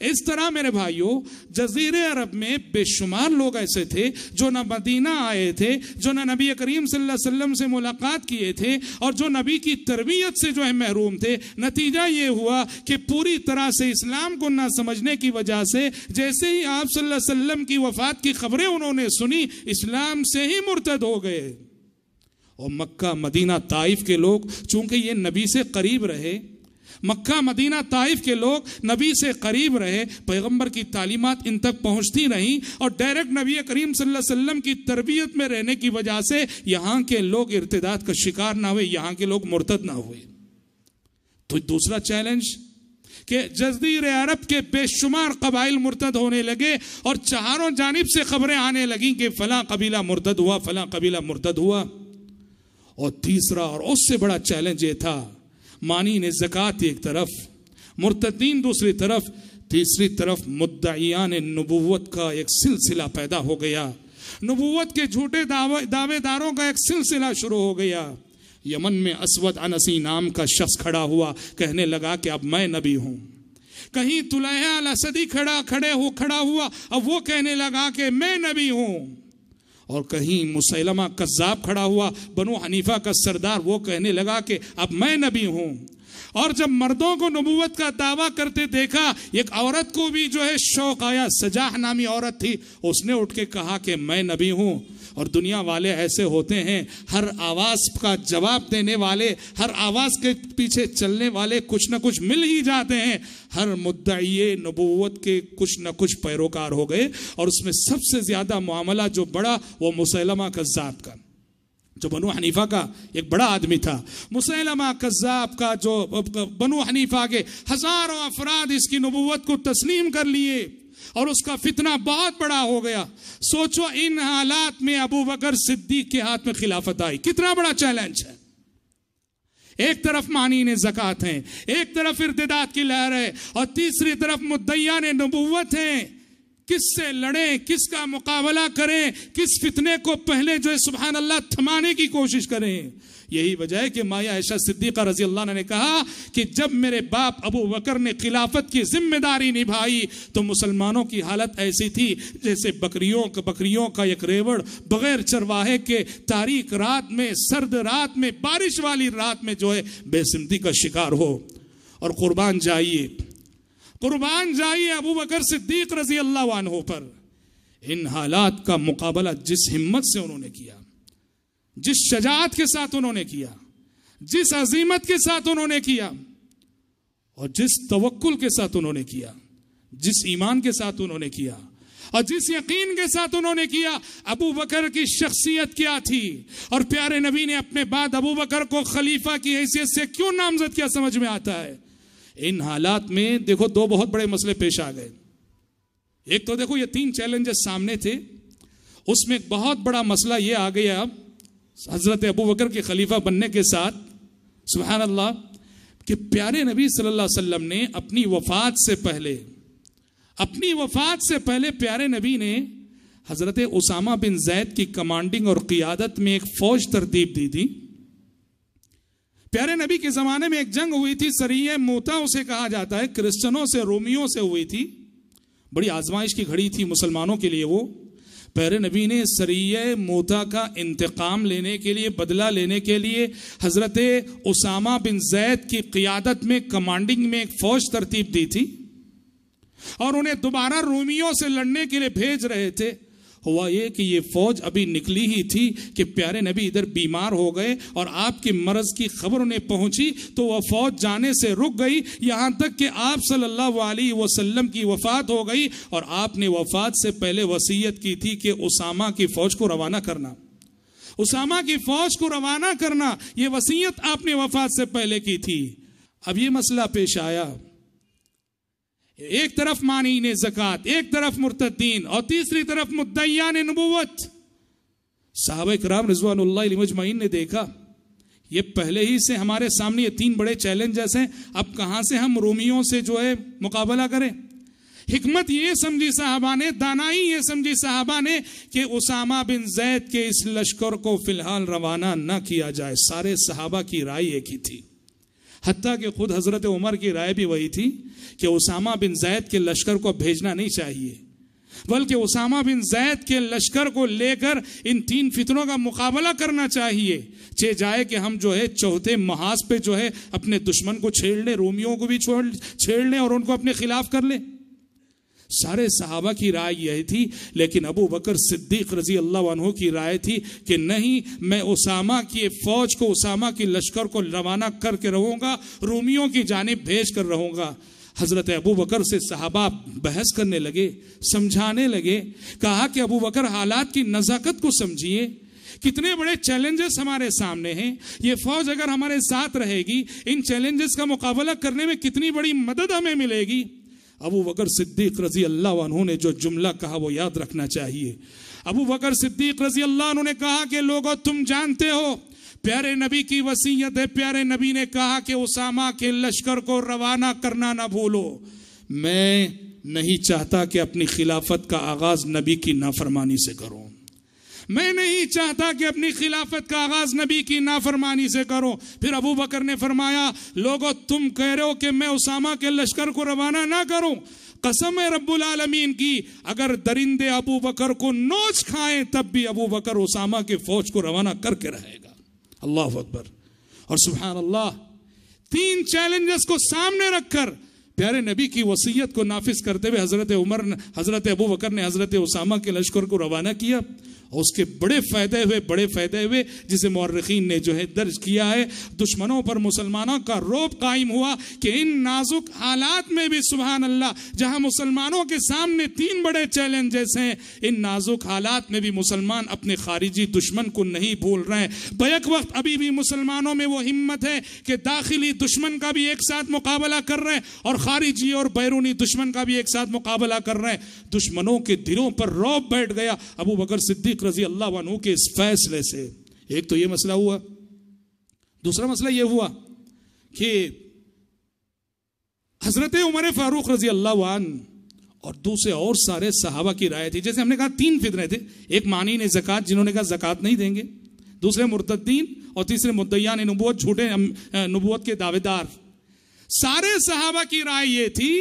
اس طرح میرے بھائیوں، جزیرے عرب میں بے شمار لوگ ایسے تھے جو نہ مدینہ آئے تھے، جو نہ نبی کریم صلی اللہ علیہ وسلم سے ملاقات کیے تھے، اور جو نبی کی تربیت سے جو ہے محروم تھے۔ نتیجہ یہ ہوا کہ پوری طرح سے اسلام کو نہ سمجھنے کی وجہ سے جیسے ہی آپ صلی اللہ علیہ وسلم کی وفات کی خبریں انہوں نے سنی، اسلام سے ہی مرتد ہو گئے۔ اور مکہ، مدینہ، طائف کے لوگ چونکہ یہ نبی سے قریب رہے، مکہ، مدینہ، طائف کے لوگ نبی سے قریب رہے، پیغمبر کی تعلیمات ان تک پہنچتی رہیں، اور ڈائریکٹ نبی کریم صلی اللہ علیہ وسلم کی تربیت میں رہنے کی وجہ سے یہاں کے لوگ ارتداد کا شکار نہ ہوئے، یہاں کے لوگ مرتد نہ ہوئے۔ تو دوسرا چیلنج کہ جزیرہ عرب کے بے شمار قبائل مرتد ہونے لگے، اور چاروں جانب سے خبریں آنے لگیں کہ فلاں قبیلہ مرتد ہوا، فلاں قبیلہ مرتد ہوا۔ اور تیسرا اور اس سے بڑا چیلنج یہ تھا، مانین زکوٰۃ ایک طرف، مرتدین دوسری طرف، تیسری طرف مدعیان نبوت کا ایک سلسلہ پیدا ہو گیا، نبوت کے جھوٹے دعوے داروں کا ایک سلسلہ شروع ہو گیا۔ یمن میں اسود عنسی نام کا شخص کھڑا ہوا، کہنے لگا کہ اب میں نبی ہوں۔ کہیں طلحہ الاسدی کھڑا ہوا، اب وہ کہنے لگا کہ میں نبی ہوں۔ اور کہیں مسیلمہ کذاب کھڑا ہوا، بنو حنیفہ کا سردار، وہ کہنے لگا کہ اب میں نبی ہوں۔ اور جب مردوں کو نبوت کا دعویٰ کرتے دیکھا، ایک عورت کو بھی جو ہے شوق آیا، سجاح نامی عورت تھی، اس نے اٹھ کے کہا کہ میں نبی ہوں۔ اور دنیا والے ایسے ہوتے ہیں، ہر آواز کا جواب دینے والے، ہر آواز کے پیچھے چلنے والے کچھ نہ کچھ مل ہی جاتے ہیں۔ ہر مدعی نبوت کے کچھ نہ کچھ پیروکار ہو گئے، اور اس میں سب سے زیادہ معاملہ جو بڑا وہ مسیلمہ کذاب کا، جو بنو حنیفہ کا ایک بڑا آدمی تھا۔ مسیلمہ کذاب کا جو بنو حنیفہ کے ہزاروں افراد اس کی نبوت کو تسلیم کر لیے، اور اس کا فتنہ بہت بڑا ہو گیا۔ سوچو ان حالات میں ابو بکر صدیق کے ہاتھ میں خلافت آئی، کتنا بڑا چیلنج ہے۔ ایک طرف مانین زکوٰۃ ہیں، ایک طرف ارتداد کی لہر ہے، اور تیسری طرف مدعیان نبوت ہیں۔ کس سے لڑیں، کس کا مقابلہ کریں، کس فتنے کو پہلے جو ہے سبحان اللہ تھمانے کی کوشش کریں۔ یہی وجہ ہے کہ مایا عائشہ صدیقہ رضی اللہ عنہ نے کہا کہ جب میرے باپ ابو بکر نے خلافت کی ذمہ داری نبھائی تو مسلمانوں کی حالت ایسی تھی جیسے بکریوں کا ایک ریوڑ بغیر چرواہے کے تاریک رات میں، سرد رات میں، بارش والی رات میں جو ہے بے سمتی کا شکار ہو۔ اور قربان جائیے ابو بکر صدیق رضی اللہ عنہ پر۔ ان حالات کا مقابلہ جس ہمت سے انہوں نے کیا، جس شجاعت کے ساتھ انہوں نے کیا، جس عزیمت کے ساتھ انہوں نے کیا اور جس توکل کے ساتھ انہوں نے کیا، جس ایمان کے ساتھ انہوں نے کیا اور جس یقین کے ساتھ انہوں نے کیا، ابو بکر کی شخصیت کیا تھی اور پیارے نبی نے اپنے بعد ابو بکر کو خلیفہ کی حیثیت سے کیوں نامزد کیا، سمجھ میں آتا ہے۔ ان حالات میں دیکھو دو بہت بڑے مسئلے پیش آ گئے۔ ایک تو دیکھو یہ 3 چیلنجز سامنے تھے، اس میں ایک بہت بڑا مسئلہ یہ آ گیا حضرت ابو بکر کے خلیفہ بننے کے ساتھ، سبحان اللہ، کہ پیارے نبی صلی اللہ علیہ وسلم نے اپنی وفات سے پہلے پیارے نبی نے حضرت اسامہ بن زید کی کمانڈنگ اور قیادت میں ایک فوج ترتیب دی تھی۔ پیارے نبی کے زمانے میں ایک جنگ ہوئی تھی، سریہ موتا اسے کہا جاتا ہے، کرسچنوں سے رومیوں سے ہوئی تھی، بڑی آزمائش کی گھڑی تھی مسلمانوں کے لیے۔ وہ پیارے نبی نے سریہ موتا کا انتقام لینے کے لیے، بدلہ لینے کے لیے حضرت اسامہ بن زید کی قیادت میں کمانڈنگ میں ایک فوج ترتیب دی تھی اور انہیں دوبارہ رومیوں سے لڑنے کے لیے بھیج رہے تھے۔ ہوا یہ کہ یہ فوج ابھی نکلی ہی تھی کہ پیارے نبی ادھر بیمار ہو گئے اور آپ کی مرض کی خبر انہیں پہنچی تو وہ فوج جانے سے رک گئی، یہاں تک کہ آپ صلی اللہ علیہ وسلم کی وفات ہو گئی اور آپ نے وفات سے پہلے وصیت کی تھی کہ اسامہ کی فوج کو روانہ کرنا، اسامہ کی فوج کو روانہ کرنا، یہ وصیت آپ نے وفات سے پہلے کی تھی۔ اب یہ مسئلہ پیش آیا، ایک طرف مانعین زکوٰۃ، ایک طرف مرتدین اور تیسری طرف مدعیان نبوت۔ صحابہ کرام رضوان اللہ علیہم اجمعین نے دیکھا یہ پہلے ہی سے ہمارے سامنے یہ 3 بڑے چیلنجز ہیں، اب کہاں سے ہم رومیوں سے جو ہے مقابلہ کریں۔ حکمت یہ سمجھی صحابہ نے، دانائی یہ سمجھی صحابہ نے کہ اسامہ بن زید کے اس لشکر کو فی الحال روانہ نہ کیا جائے۔ سارے صحابہ کی رائے ایک ہی تھی، حتیٰ کہ خود حضرت عمر کی رائے بھی وہی تھی کہ اسامہ بن زید کے لشکر کو بھیجنا نہیں چاہیے، بلکہ اسامہ بن زید کے لشکر کو لے کر ان 3 فتنوں کا مقابلہ کرنا چاہیے، چہ جائے کہ ہم جو ہے چوتھے محاذ پہ جو ہے اپنے دشمن کو چھیڑ لیں، رومیوں کو بھی چھیڑ لیں اور ان کو اپنے خلاف کر لیں۔ سارے صحابہ کی رائے یہی تھی، لیکن ابو بکر صدیق رضی اللہ عنہ کی رائے تھی کہ نہیں، میں اسامہ کی فوج کو، اسامہ کی لشکر کو روانہ کر کے رہوں گا، رومیوں کی جانب بھیج کر رہوں گا۔ حضرت ابو بکر سے صحابہ بحث کرنے لگے، سمجھانے لگے، کہا کہ ابو بکر حالات کی نزاکت کو سمجھیے، کتنے بڑے چیلنجز ہمارے سامنے ہیں، یہ فوج اگر ہمارے ساتھ رہے گی، ان چیلنجز کا مقابلہ کرنے میں کتنی بڑی مدد ہمیں ملے گی۔ ابو بکر صدیق رضی اللہ عنہ نے جو جملہ کہا وہ یاد رکھنا چاہیے۔ ابو بکر صدیق رضی اللہ عنہ نے کہا کہ لوگوں تم جانتے ہو پیارے نبی کی وصیت ہے، پیارے نبی نے کہا کہ اسامہ کے لشکر کو روانہ کرنا نہ بھولو۔ میں نہیں چاہتا کہ اپنی خلافت کا آغاز نبی کی نافرمانی سے کروں، میں نہیں چاہتا کہ اپنی خلافت کا آغاز نبی کی نافرمانی سے کروں۔ پھر ابو بکر نے فرمایا لوگو تم کہہ رہے ہو کہ میں اسامہ کے لشکر کو روانہ نہ کروں، قسم ہے رب العالمین کی، اگر درندے ابو بکر کو نوچ کھائیں تب بھی ابو بکر اسامہ کے فوج کو روانہ کر کے رہے گا۔ اللہ اکبر۔ اور سبحان اللہ، 3 چیلنجز کو سامنے رکھ کر پیارے نبی کی وصیت کو نافذ کرتے ہوئے حضرت ابو بکر نے حضرت اسامہ کے لشکر کو روانہ کیا، اور اس کے بڑے فائدے ہوئے جسے مورخین نے جو ہے درج کیا ہے، دشمنوں پر مسلمانوں کا رعب قائم ہوا کہ ان نازک حالات میں بھی سبحان اللہ، جہاں مسلمانوں کے سامنے 3 بڑے چیلنجز ہیں، ان نازک حالات میں بھی مسلمان اپنے خارجی دشمن کو نہیں بھول رہے ہیں۔ بیک وقت ابھی بھی مسلمانوں میں وہ ہمت ہے کہ داخلی دشمن کا بھی ایک ساتھ مقابلہ کر رہے ہیں اور خارجی اور بیرونی دشمن کا بھی ایک ساتھ مقابلہ کر رہے ہیں۔ دشمنوں کے دلوں پر رعب بیٹھ گیا ابو بکر صدیق رضی اللہ عنہ کے اس فیصلے سے۔ ایک تو یہ مسئلہ ہوا، دوسرا مسئلہ یہ ہوا کہ حضرت عمر فاروق رضی اللہ عنہ اور دوسرے اور سارے صحابہ کی رائے تھی، جیسے ہم نے کہا 3 فتنے تھے، ایک مانعین زکوٰۃ جنہوں نے کہا زکوٰۃ نہیں دیں گے، دوسرے مرتدین اور تیسرے مدعیان نبوت، جھوٹے نبوت کے دعوے دار۔ سارے صحابہ کی رائے یہ تھی،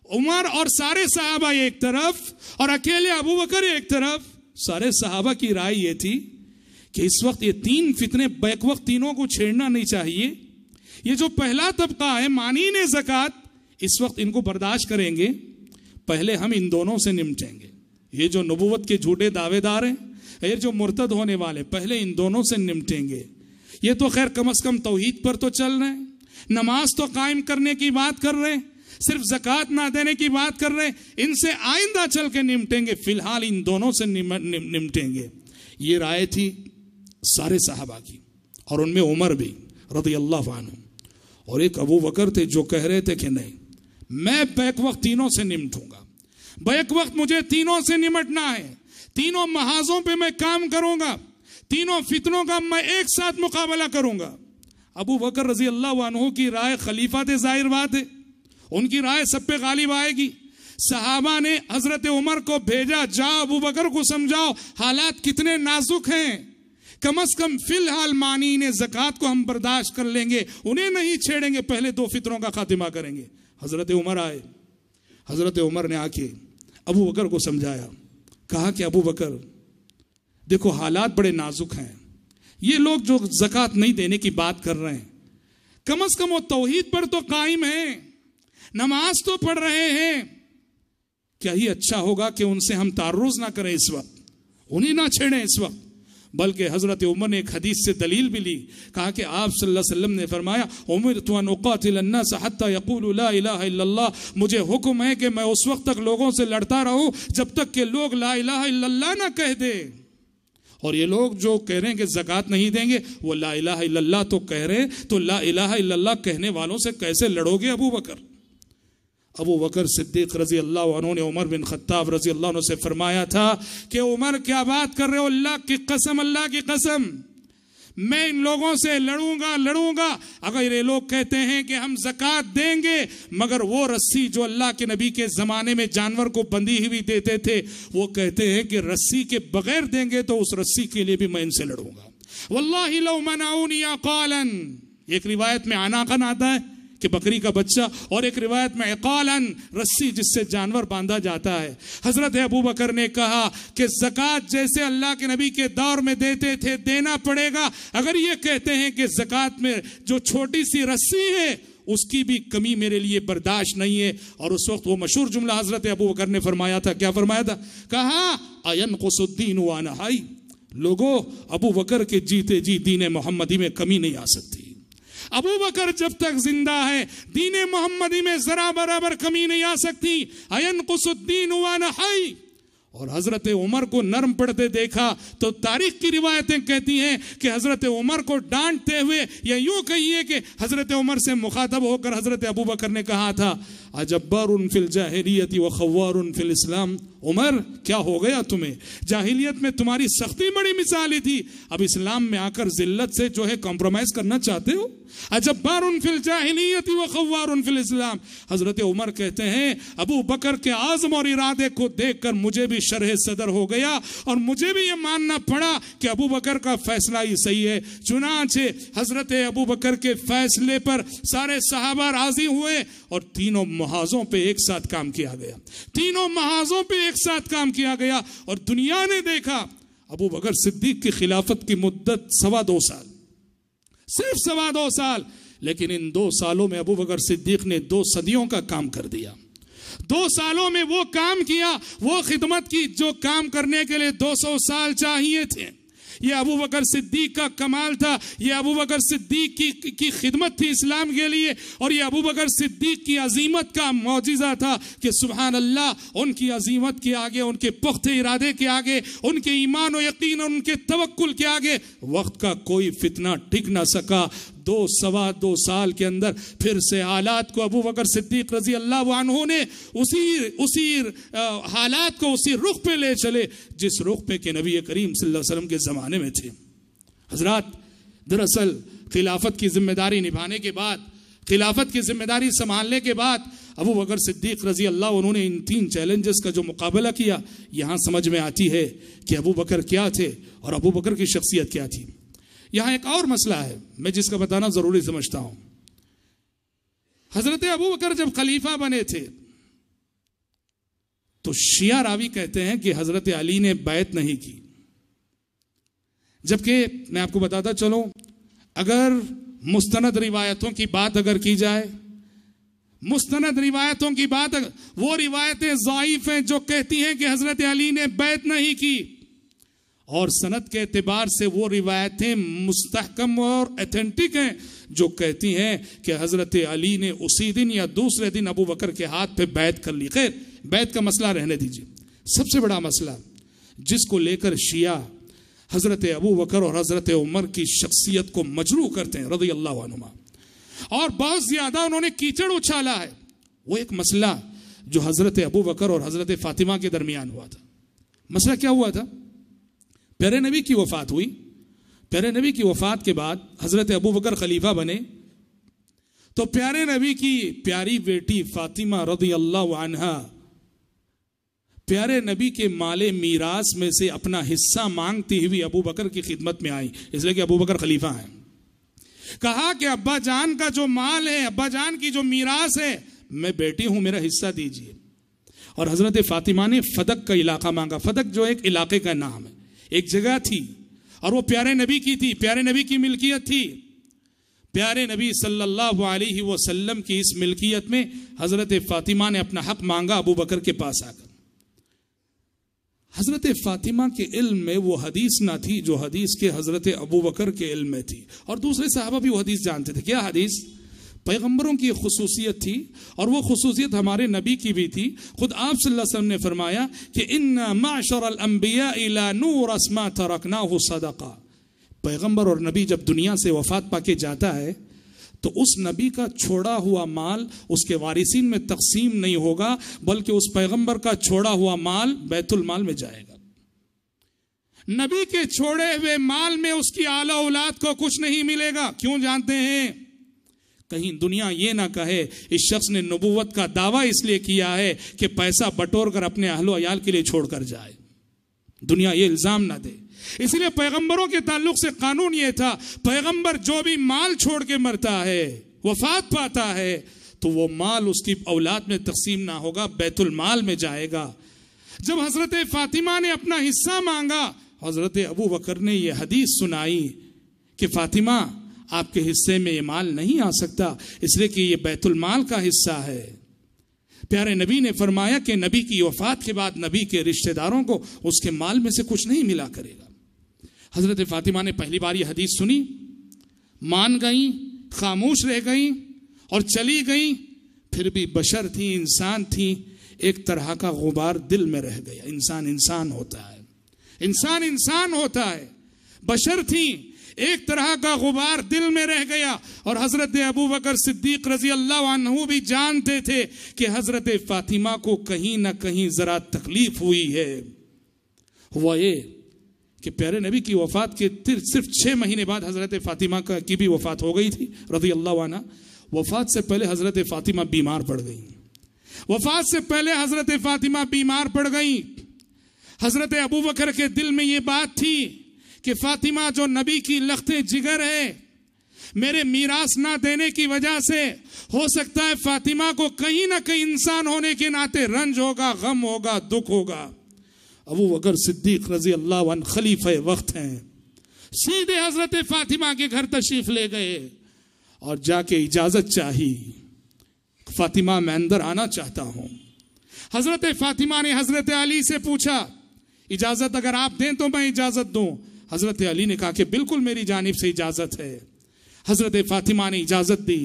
عمر اور سارے صحابہ ایک طرف اور اکیلے ابو بکر ایک طرف، سارے صحابہ کی رائے یہ تھی کہ اس وقت یہ 3 فتنے بیک وقت تینوں کو چھیڑنا نہیں چاہیے۔ یہ جو پہلا طبقہ ہے مانعین زکوٰۃ، اس وقت ان کو برداشت کریں گے، پہلے ہم ان دونوں سے نمٹیں گے۔ یہ جو نبوت کے جھوٹے دعوے دار ہیں، یہ جو مرتد ہونے والے، پہلے ان دونوں سے نمٹیں گے۔ یہ تو خیر کم از کم توحید پر تو چل رہے ہیں، نماز تو قائم کرنے کی بات کر رہے ہیں، صرف زکوٰۃ نہ دینے کی بات کر رہے ہیں، ان سے آئندہ چل کے نمٹیں گے، فی الحال ان دونوں سے نمٹیں گے۔ یہ رائے تھی سارے صحابہ کی، اور ان میں عمر بھی رضی اللہ عنہ، اور ایک ابو بکر تھے جو کہہ رہے تھے کہ نہیں، میں بیک وقت تینوں سے نمٹوں گا، بیک وقت مجھے تینوں سے نمٹنا ہے، تینوں محاذوں پہ میں کام کروں گا، تینوں فتنوں کا میں ایک ساتھ مقابلہ کروں گا۔ ابو بکر رضی اللہ عنہ کی رائے خلیفہ تھے، ظاہر بات ہے ان کی رائے سب پہ غالب آئے گی۔ صحابہ نے حضرت عمر کو بھیجا، جاؤ ابو بکر کو سمجھاؤ حالات کتنے نازک ہیں، کم از کم فی الحال مانعین زکوٰۃ کو ہم برداشت کر لیں گے، انہیں نہیں چھیڑیں گے، پہلے دو فتنوں کا خاتمہ کریں گے۔ حضرت عمر آئے، حضرت عمر نے آ کے ابو بکر کو سمجھایا، کہا کہ ابو بکر دیکھو حالات بڑے نازک ہیں، یہ لوگ جو زکوٰۃ نہیں دینے کی بات کر رہے ہیں، کم از کم وہ توحید پر تو قائم ہیں، نماز تو پڑھ رہے ہیں، کیا ہی اچھا ہوگا کہ ان سے ہم تعرض نہ کریں اس وقت، انہیں نہ چھیڑیں اس وقت۔ بلکہ حضرت عمر نے ایک حدیث سے دلیل بھی لی، کہا کہ آپ صلی اللہ علیہ وسلم نے فرمایا امرت ان اقاتل الناس حتى يقولوا لا الہ الا اللہ، مجھے حکم ہے کہ میں اس وقت تک لوگوں سے لڑتا رہوں جب تک کہ لوگ لا الہ الا اللہ نہ کہہ دے۔ اور یہ لوگ جو کہہ رہے ہیں کہ زکوٰۃ نہیں دیں گے، وہ لا الہ الا اللہ تو کہہ رہے، تو لا الہ الا اللہ کہنے والوں سے کیسے لڑو گے ابو بکر؟ ابو بکر صدیق رضی اللہ عنہ نے عمر بن خطاب رضی اللہ عنہ سے فرمایا تھا کہ عمر کیا بات کر رہے ہو، اللہ کی قسم، اللہ کی قسم میں ان لوگوں سے لڑوں گا اگر یہ لوگ کہتے ہیں کہ ہم زکوٰۃ دیں گے، مگر وہ رسی جو اللہ کے نبی کے زمانے میں جانور کو بندھی ہوئی دیتے تھے، وہ کہتے ہیں کہ رسی کے بغیر دیں گے تو اس رسی کے لیے بھی میں ان سے لڑوں گا۔ واللہ لو منعونی عقالا، ایک روایت میں عناقن آتا ہے کہ بکری کا بچہ، اور ایک روایت میں عقالاً رسی جس سے جانور باندھا جاتا ہے۔ حضرت ابو بکر نے کہا کہ زکوٰۃ جیسے اللہ کے نبی کے دور میں دیتے تھے دینا پڑے گا، اگر یہ کہتے ہیں کہ زکوٰۃ میں جو چھوٹی سی رسی ہے اس کی بھی کمی میرے لیے برداشت نہیں ہے۔ اور اس وقت وہ مشہور جملہ حضرت ابو بکر نے فرمایا تھا، کیا فرمایا تھا؟ کہا اَيَنْقُصُ الدِّينُ وَأَنَا حَيٌّ، لوگوں ابو بکر کے جیتے جی دین محمدی میں کمی نہیں آ سکتی، ابو بکر جب تک زندہ ہے دین محمدی میں ذرا برابر کمی نہیں آ سکتی۔ اَيَنْقُصُ الدِّينُ وَأَنَا حَيٌّ۔ اور حضرت عمر کو نرم پڑھتے دیکھا تو تاریخ کی روایتیں کہتی ہیں کہ حضرت عمر کو ڈانٹتے ہوئے، یا یوں کہیے کہ حضرت عمر سے مخاطب ہو کر حضرت ابو بکر نے کہا تھا اجبار فی الجاہلیت و خوار فی الاسلام، عمر کیا ہو گیا تمہیں؟ جاہلیت میں تمہاری سختی بڑی مثالی تھی، اب اسلام میں آ کر ذلت سے جو ہے کمپرومائز کرنا چاہتے ہو؟ اجبار فی الجاہلیت و خوار فی الاسلام۔ حضرت عمر کہتے ہیں ابو بکر کے عزم اور ارادے کو دیکھ کر مجھے بھی شرح صدر ہو گیا، اور مجھے بھی یہ ماننا پڑا کہ ابو بکر کا فیصلہ ہی صحیح ہے۔ چنانچہ حضرت ابو بکر کے فیصلے پر سارے صحابہ راضی ہوئے، اور تینوں محاذوں پہ ایک ساتھ کام کیا گیا، تینوں محاذوں پہ ایک ساتھ کام کیا گیا، اور دنیا نے دیکھا ابو بکر صدیق کی خلافت کی مدت 2.25 سال، صرف 2.25 سال، لیکن ان 2 سالوں میں ابو بکر صدیق نے 2 صدیوں کا کام کر دیا۔ 2 سالوں میں وہ کام کیا، وہ خدمت کی جو کام کرنے کے لیے 200 سال چاہیے تھے۔ یہ ابو بکر صدیق کا کمال تھا، یہ ابو بکر صدیق کی خدمت تھی اسلام کے لیے، اور یہ ابو بکر صدیق کی عظیمت کا معجزہ تھا کہ سبحان اللہ، ان کی عظیمت کے آگے، ان کے پختہ ارادے کے آگے، ان کے ایمان و یقین اور ان کے توکل کے آگے وقت کا کوئی فتنہ ٹک نہ سکا۔ 2 سال کے اندر پھر سے حالات کو ابو بکر صدیق رضی اللہ عنہ نے اسی حالات کو اسی رخ پہ لے چلے جس رخ پہ کہ نبی کریم صلی اللہ علیہ وسلم کے زمانے میں تھے۔ حضرات، دراصل خلافت کی ذمہ داری نبھانے کے بعد، خلافت کی ذمہ داری سنبھالنے کے بعد ابو بکر صدیق رضی اللہ عنہ نے ان 3 چیلنجز کا جو مقابلہ کیا، یہاں سمجھ میں آتی ہے کہ ابو بکر کیا تھے اور ابو بکر کی شخصیت کیا تھی۔ یہاں ایک اور مسئلہ ہے میں جس کا بتانا ضروری سمجھتا ہوں۔ حضرت ابو بکر جب خلیفہ بنے تھے تو شیعہ راوی کہتے ہیں کہ حضرت علی نے بیعت نہیں کی، جبکہ میں آپ کو بتاتا چلوں، اگر مستند روایتوں کی بات اگر کی جائے، مستند روایتوں کی بات، وہ روایتیں ضعیف ہیں جو کہتی ہیں کہ حضرت علی نے بیعت نہیں کی، اور سند کے اعتبار سے وہ روایتیں مستحکم اور ایتھینٹک ہیں جو کہتی ہیں کہ حضرت علی نے اسی دن یا دوسرے دن ابو بکر کے ہاتھ پہ بیعت کر لی. خیر بیعت کا مسئلہ رہنے دیجیے. سب سے بڑا مسئلہ جس کو لے کر شیعہ حضرت ابو بکر اور حضرت عمر کی شخصیت کو مجروح کرتے ہیں رضی اللہ عنہما، اور بہت زیادہ انہوں نے کیچڑ اچھالا ہے، وہ ایک مسئلہ جو حضرت ابو بکر اور حضرت فاطمہ کے درمیان ہوا تھا. مسئلہ کیا ہوا تھا؟ پیارے نبی کی وفات ہوئی. پیارے نبی کی وفات کے بعد حضرت ابو بکر خلیفہ بنے تو پیارے نبی کی پیاری بیٹی فاطمہ رضی اللہ عنہا پیارے نبی کے مال میراث میں سے اپنا حصہ مانگتی ہوئی ابو بکر کی خدمت میں آئی، اس لیے کہ ابو بکر خلیفہ ہیں. کہا کہ ابا جان کا جو مال ہے، ابا جان کی جو میراث ہے، میں بیٹی ہوں، میرا حصہ دیجیے. اور حضرت فاطمہ نے فدق کا علاقہ مانگا. فدق جو ایک علاقے کا نام ہے، ایک جگہ تھی اور وہ پیارے نبی کی تھی، پیارے نبی کی ملکیت تھی. پیارے نبی صلی اللہ علیہ وسلم کی اس ملکیت میں حضرت فاطمہ نے اپنا حق مانگا ابو بکر کے پاس آ کر. حضرت فاطمہ کے علم میں وہ حدیث نہ تھی جو حدیث کے حضرت ابو بکر کے علم میں تھی، اور دوسرے صحابہ بھی وہ حدیث جانتے تھے. کیا حدیث؟ پیغمبروں کی خصوصیت تھی اور وہ خصوصیت ہمارے نبی کی بھی تھی. خود آپ صلی اللہ علیہ وسلم نے فرمایا کہ اِنَّا مَعْشَرَ الْأَنْبِيَاءِ لَا نُورَثُ مَا تَرَكْنَاهُ صَدَقَةً. پیغمبر اور نبی جب دنیا سے وفات پا کے جاتا ہے تو اس نبی کا چھوڑا ہوا مال اس کے وارثین میں تقسیم نہیں ہوگا، بلکہ اس پیغمبر کا چھوڑا ہوا مال بیت المال میں جائے گا. نبی کے چھوڑے ہوئے مال میں اس کی اعلی اولاد کو کچھ نہیں ملے گا. کیوں جانتے ہیں؟ کہیں دنیا یہ نہ کہے اس شخص نے نبوت کا دعویٰ اس لیے کیا ہے کہ پیسہ بٹور کر اپنے اہل و عیال کے لیے چھوڑ کر جائے. دنیا یہ الزام نہ دے. اس لیے پیغمبروں کے تعلق سے قانون یہ تھا، پیغمبر جو بھی مال چھوڑ کے مرتا ہے، وفات پاتا ہے، تو وہ مال اس کی اولاد میں تقسیم نہ ہوگا، بیت المال میں جائے گا. جب حضرت فاطمہ نے اپنا حصہ مانگا، حضرت ابو بکر نے یہ حدیث سنائی کہ فاطمہ آپ کے حصے میں یہ مال نہیں آ سکتا، اس لیے کہ یہ بیت المال کا حصہ ہے. پیارے نبی نے فرمایا کہ نبی کی وفات کے بعد نبی کے رشتہ داروں کو اس کے مال میں سے کچھ نہیں ملا کرے گا. حضرت فاطمہ نے پہلی بار یہ حدیث سنی، مان گئیں، خاموش رہ گئیں اور چلی گئیں. پھر بھی بشر تھی، انسان تھی، ایک طرح کا غبار دل میں رہ گیا. انسان ہوتا ہے، انسان ہوتا ہے. بشر تھی، ایک طرح کا غبار دل میں رہ گیا. اور حضرت ابو بکر صدیق رضی اللہ عنہ بھی جانتے تھے کہ حضرت فاطمہ کو کہیں نہ کہیں ذرا تکلیف ہوئی ہے. ہوا یہ کہ پیارے نبی کی وفات کے صرف 6 مہینے بعد حضرت فاطمہ کی بھی وفات ہو گئی تھی رضی اللہ عنہ. وفات سے پہلے حضرت فاطمہ بیمار پڑ گئی. وفات سے پہلے حضرت فاطمہ بیمار پڑ گئی. حضرت ابو بکر کے دل میں یہ بات تھی کہ فاطمہ جو نبی کی لخت جگر ہے، میرے میراث نہ دینے کی وجہ سے ہو سکتا ہے فاطمہ کو کہیں نہ کہیں انسان ہونے کے ناطے رنج ہوگا، غم ہوگا، دکھ ہوگا. ابو بکر صدیق رضی اللہ عنہ خلیفہ وقت ہیں، سیدھے حضرت فاطمہ کے گھر تشریف لے گئے اور جا کے اجازت چاہی. فاطمہ میں اندر آنا چاہتا ہوں. حضرت فاطمہ نے حضرت علی سے پوچھا، اجازت اگر آپ دیں تو میں اجازت دوں. حضرت علی نے کہا کہ بالکل میری جانب سے اجازت ہے. حضرت فاطمہ نے اجازت دی.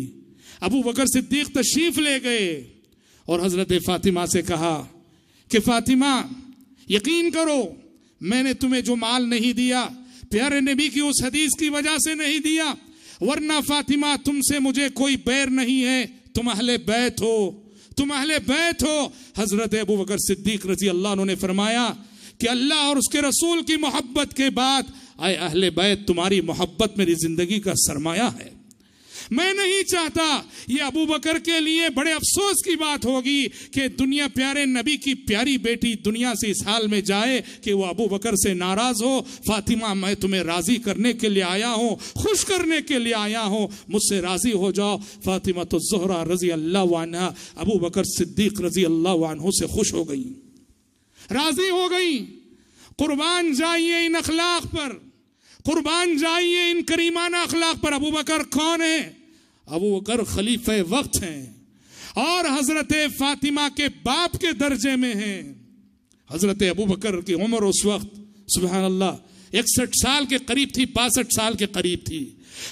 ابو بکر صدیق تشریف لے گئے اور حضرت فاطمہ سے کہا کہ فاطمہ یقین کرو، میں نے تمہیں جو مال نہیں دیا پیارے نبی کی اس حدیث کی وجہ سے نہیں دیا، ورنہ فاطمہ تم سے مجھے کوئی بیر نہیں ہے، تم اہل بیت ہو. حضرت ابو بکر صدیق رضی اللہ عنہ نے فرمایا کہ اللہ اور اس کے رسول کی محبت کے بعد اے اہل بیت، تمہاری محبت میری زندگی کا سرمایہ ہے. میں نہیں چاہتا، یہ ابو بکر کے لیے بڑے افسوس کی بات ہوگی کہ دنیا پیارے نبی کی پیاری بیٹی دنیا سے اس حال میں جائے کہ وہ ابو بکر سے ناراض ہو. فاطمہ میں تمہیں راضی کرنے کے لیے آیا ہوں، خوش کرنے کے لیے آیا ہوں، مجھ سے راضی ہو جاؤ. فاطمہ تو زہرا رضی اللہ عنہ ابو بکر صدیق رضی اللہ عنہ سے خوش ہو گئی، راضی ہو گئی. قربان جائیے ان اخلاق پر، قربان جائیے ان کریمانہ اخلاق پر. ابو بکر کون ہے؟ ابو بکر خلیفہ وقت ہیں اور حضرت فاطمہ کے باپ کے درجے میں ہیں. حضرت ابو بکر کی عمر اس وقت سبحان اللہ 61 سال کے قریب تھی، 62 سال کے قریب تھی۔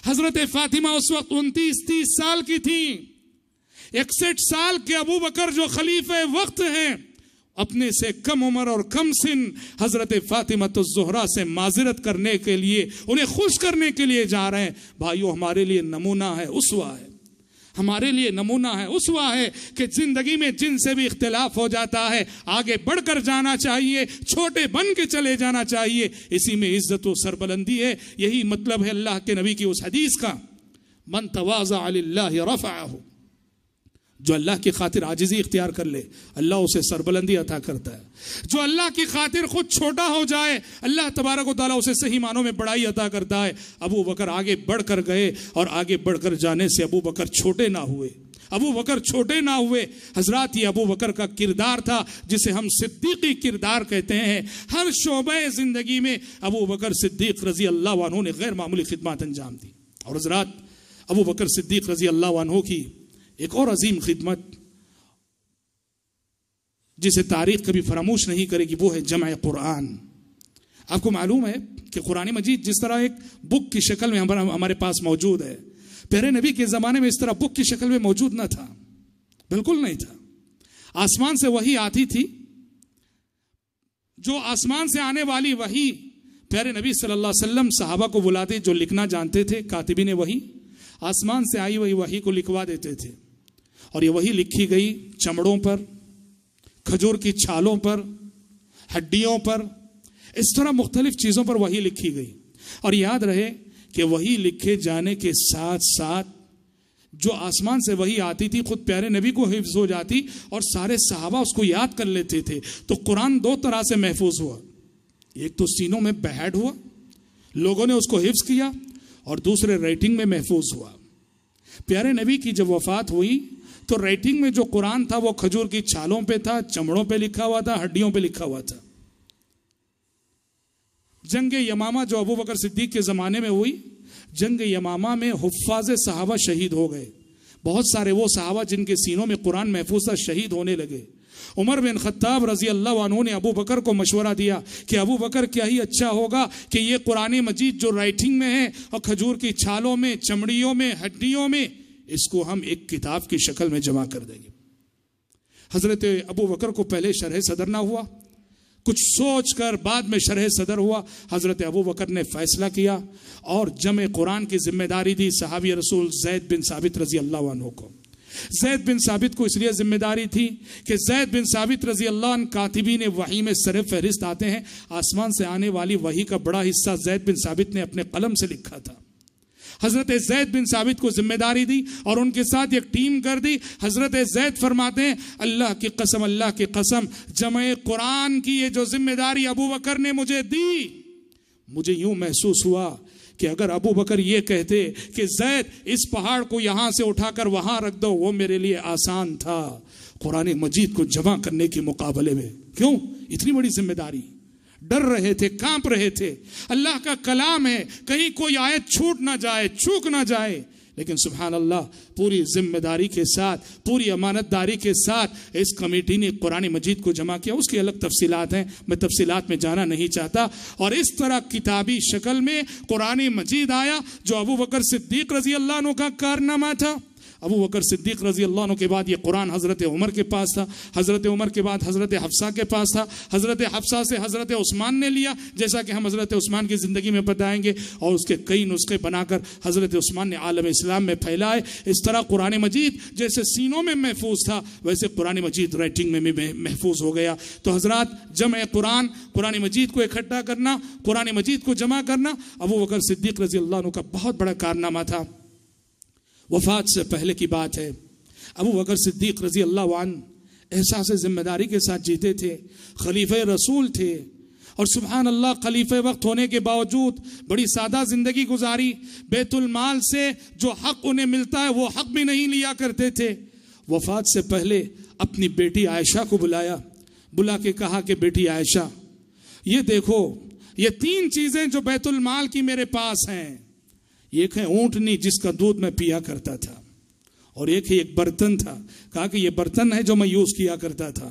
حضرت فاطمہ اس وقت 29-30 سال کی تھی۔ 61 سال کے ابو بکر جو خلیفہ وقت ہیں، اپنے سے کم عمر اور کم سن حضرت فاطمہ الزہرا سے معذرت کرنے کے لیے، انہیں خوش کرنے کے لیے جا رہے ہیں۔ بھائیو، ہمارے لیے نمونہ ہے، اسوہ ہے، ہمارے لیے نمونہ ہے، اسوہ ہے کہ زندگی میں جن سے بھی اختلاف ہو جاتا ہے آگے بڑھ کر جانا چاہیے، چھوٹے بن کے چلے جانا چاہیے، اسی میں عزت و سربلندی ہے۔ یہی مطلب ہے اللہ کے نبی کی اس حدیث کا، من تواضع للہ رفعہ، جو اللہ کی خاطر عاجزی اختیار کر لے اللہ اسے سربلندی عطا کرتا ہے۔ جو اللہ کی خاطر خود چھوٹا ہو جائے اللہ تبارک و تعالیٰ اسے صحیح معنوں میں بڑائی عطا کرتا ہے۔ ابو بکر آگے بڑھ کر گئے اور آگے بڑھ کر جانے سے ابو بکر چھوٹے نہ ہوئے، ابو بکر چھوٹے نہ ہوئے۔ حضرات، یہ ابو بکر کا کردار تھا جسے ہم صدیقی کردار کہتے ہیں۔ ہر شعبہ زندگی میں ابو بکر صدیق رضی اللہ عنہ نے غیر معمولی خدمات انجام دی۔ اور حضرات، ابو بکر صدیق رضی اللہ عنہ کی ایک اور عظیم خدمت جسے تاریخ کبھی فراموش نہیں کرے گی، وہ ہے جمع قرآن۔ آپ کو معلوم ہے کہ قرآن مجید جس طرح ایک بک کی شکل میں ہمارے پاس موجود ہے، پیارے نبی کے زمانے میں اس طرح بک کی شکل میں موجود نہ تھا، بالکل نہیں تھا۔ آسمان سے وحی آتی تھی، جو آسمان سے آنے والی وحی پیارے نبی صلی اللہ علیہ وسلم صحابہ کو بلاتے، جو لکھنا جانتے تھے، کاتبین وحی آسمان سے آئی وہی وحی کو لکھوا دیتے تھے، اور یہ وحی لکھی گئی چمڑوں پر، کھجور کی چھالوں پر، ہڈیوں پر، اس طرح مختلف چیزوں پر وحی لکھی گئی۔ اور یاد رہے کہ وحی لکھے جانے کے ساتھ ساتھ جو آسمان سے وحی آتی تھی خود پیارے نبی کو حفظ ہو جاتی اور سارے صحابہ اس کو یاد کر لیتے تھے۔ تو قرآن دو طرح سے محفوظ ہوا، ایک تو سینوں میں بیٹھ ہوا، لوگوں نے اس کو حفظ کیا، اور دوسرے رائٹنگ میں محفوظ ہوا۔ پیارے نبی کی جب وفات ہوئی تو رائٹنگ میں جو قرآن تھا وہ کھجور کی چھالوں پہ تھا، چمڑوں پہ لکھا ہوا تھا، ہڈیوں پہ لکھا ہوا تھا۔ جنگ یمامہ جو ابو بکر صدیق کے زمانے میں ہوئی، جنگ یمامہ میں حفاظ صحابہ شہید ہو گئے۔ بہت سارے وہ صحابہ جن کے سینوں میں قرآن محفوظ تھا شہید ہونے لگے۔ عمر بن خطاب رضی اللہ عنہ نے ابو بکر کو مشورہ دیا کہ ابو بکر کیا ہی اچھا ہوگا کہ یہ قرآن مجید جو رائٹنگ میں ہے اور کھجور کی چھالوں میں، چمڑیوں میں، ہڈیوں میں، اس کو ہم ایک کتاب کی شکل میں جمع کر دیں گے۔ حضرت ابو بکر کو پہلے شرح صدر نہ ہوا، کچھ سوچ کر بعد میں شرح صدر ہوا۔ حضرت ابو بکر نے فیصلہ کیا اور جمع قرآن کی ذمہ داری دی صحابی رسول زید بن ثابت رضی اللہ عنہ کو۔ زید بن ثابت کو اس لیے ذمہ داری تھی کہ زید بن ثابت رضی اللہ عنہ کاتبین وحی میں سر فہرست آتے ہیں۔ آسمان سے آنے والی وحی کا بڑا حصہ زید بن ثابت نے اپنے قلم سے لکھا تھا۔ حضرت زید بن ثابت کو ذمہ داری دی اور ان کے ساتھ ایک ٹیم کر دی۔ حضرت زید فرماتے ہیں اللہ کی قسم، اللہ کی قسم، جمع قرآن کی یہ جو ذمہ داری ابو بکر نے مجھے دی، مجھے یوں محسوس ہوا کہ اگر ابو بکر یہ کہتے کہ زید اس پہاڑ کو یہاں سے اٹھا کر وہاں رکھ دو، وہ میرے لیے آسان تھا قرآن مجید کو جمع کرنے کے مقابلے میں۔ کیوں؟ اتنی بڑی ذمہ داری، ڈر رہے تھے، کانپ رہے تھے۔ اللہ کا کلام ہے، کہیں کوئی آیت چھوٹ نہ جائے، چوک نہ جائے۔ لیکن سبحان اللہ، پوری ذمہ داری کے ساتھ، پوری امانت داری کے ساتھ اس کمیٹی نے قرآن مجید کو جمع کیا۔ اس کی الگ تفصیلات ہیں، میں تفصیلات میں جانا نہیں چاہتا۔ اور اس طرح کتابی شکل میں قرآن مجید آیا جو ابو بکر صدیق رضی اللہ عنہ کا کارنامہ تھا۔ ابو بکر صدیق رضی اللہ عنہ کے بعد یہ قرآن حضرت عمر کے پاس تھا، حضرت عمر کے بعد حضرت حفصہ کے پاس تھا، حضرت حفصہ سے حضرت عثمان نے لیا، جیسا کہ ہم حضرت عثمان کی زندگی میں بتائیں گے، اور اس کے کئی نسخے بنا کر حضرت عثمان نے عالم اسلام میں پھیلائے۔ اس طرح قرآن مجید جیسے سینوں میں محفوظ تھا ویسے قرآن مجید رائٹنگ میں بھی محفوظ ہو گیا۔ تو حضرات، جمع قرآن، قرآن مجید کو اکٹھا کرنا، قرآن مجید کو جمع کرنا ابو بکر صدیق رضی اللہ عنہ کا بہت بڑا کارنامہ تھا۔ وفات سے پہلے کی بات ہے، ابو بکر صدیق رضی اللہ عنہ احساس ذمہ داری کے ساتھ جیتے تھے، خلیفہ رسول تھے، اور سبحان اللہ خلیفہ وقت ہونے کے باوجود بڑی سادہ زندگی گزاری۔ بیت المال سے جو حق انہیں ملتا ہے وہ حق بھی نہیں لیا کرتے تھے۔ وفات سے پہلے اپنی بیٹی عائشہ کو بلا کے کہا کہ بیٹی عائشہ، یہ دیکھو، یہ 3 چیزیں جو بیت المال کی میرے پاس ہیں، ایک ہے اونٹنی جس کا دودھ میں پیا کرتا تھا، اور ایک برتن تھا، کہا کہ یہ برتن ہے جو میں یوز کیا کرتا تھا،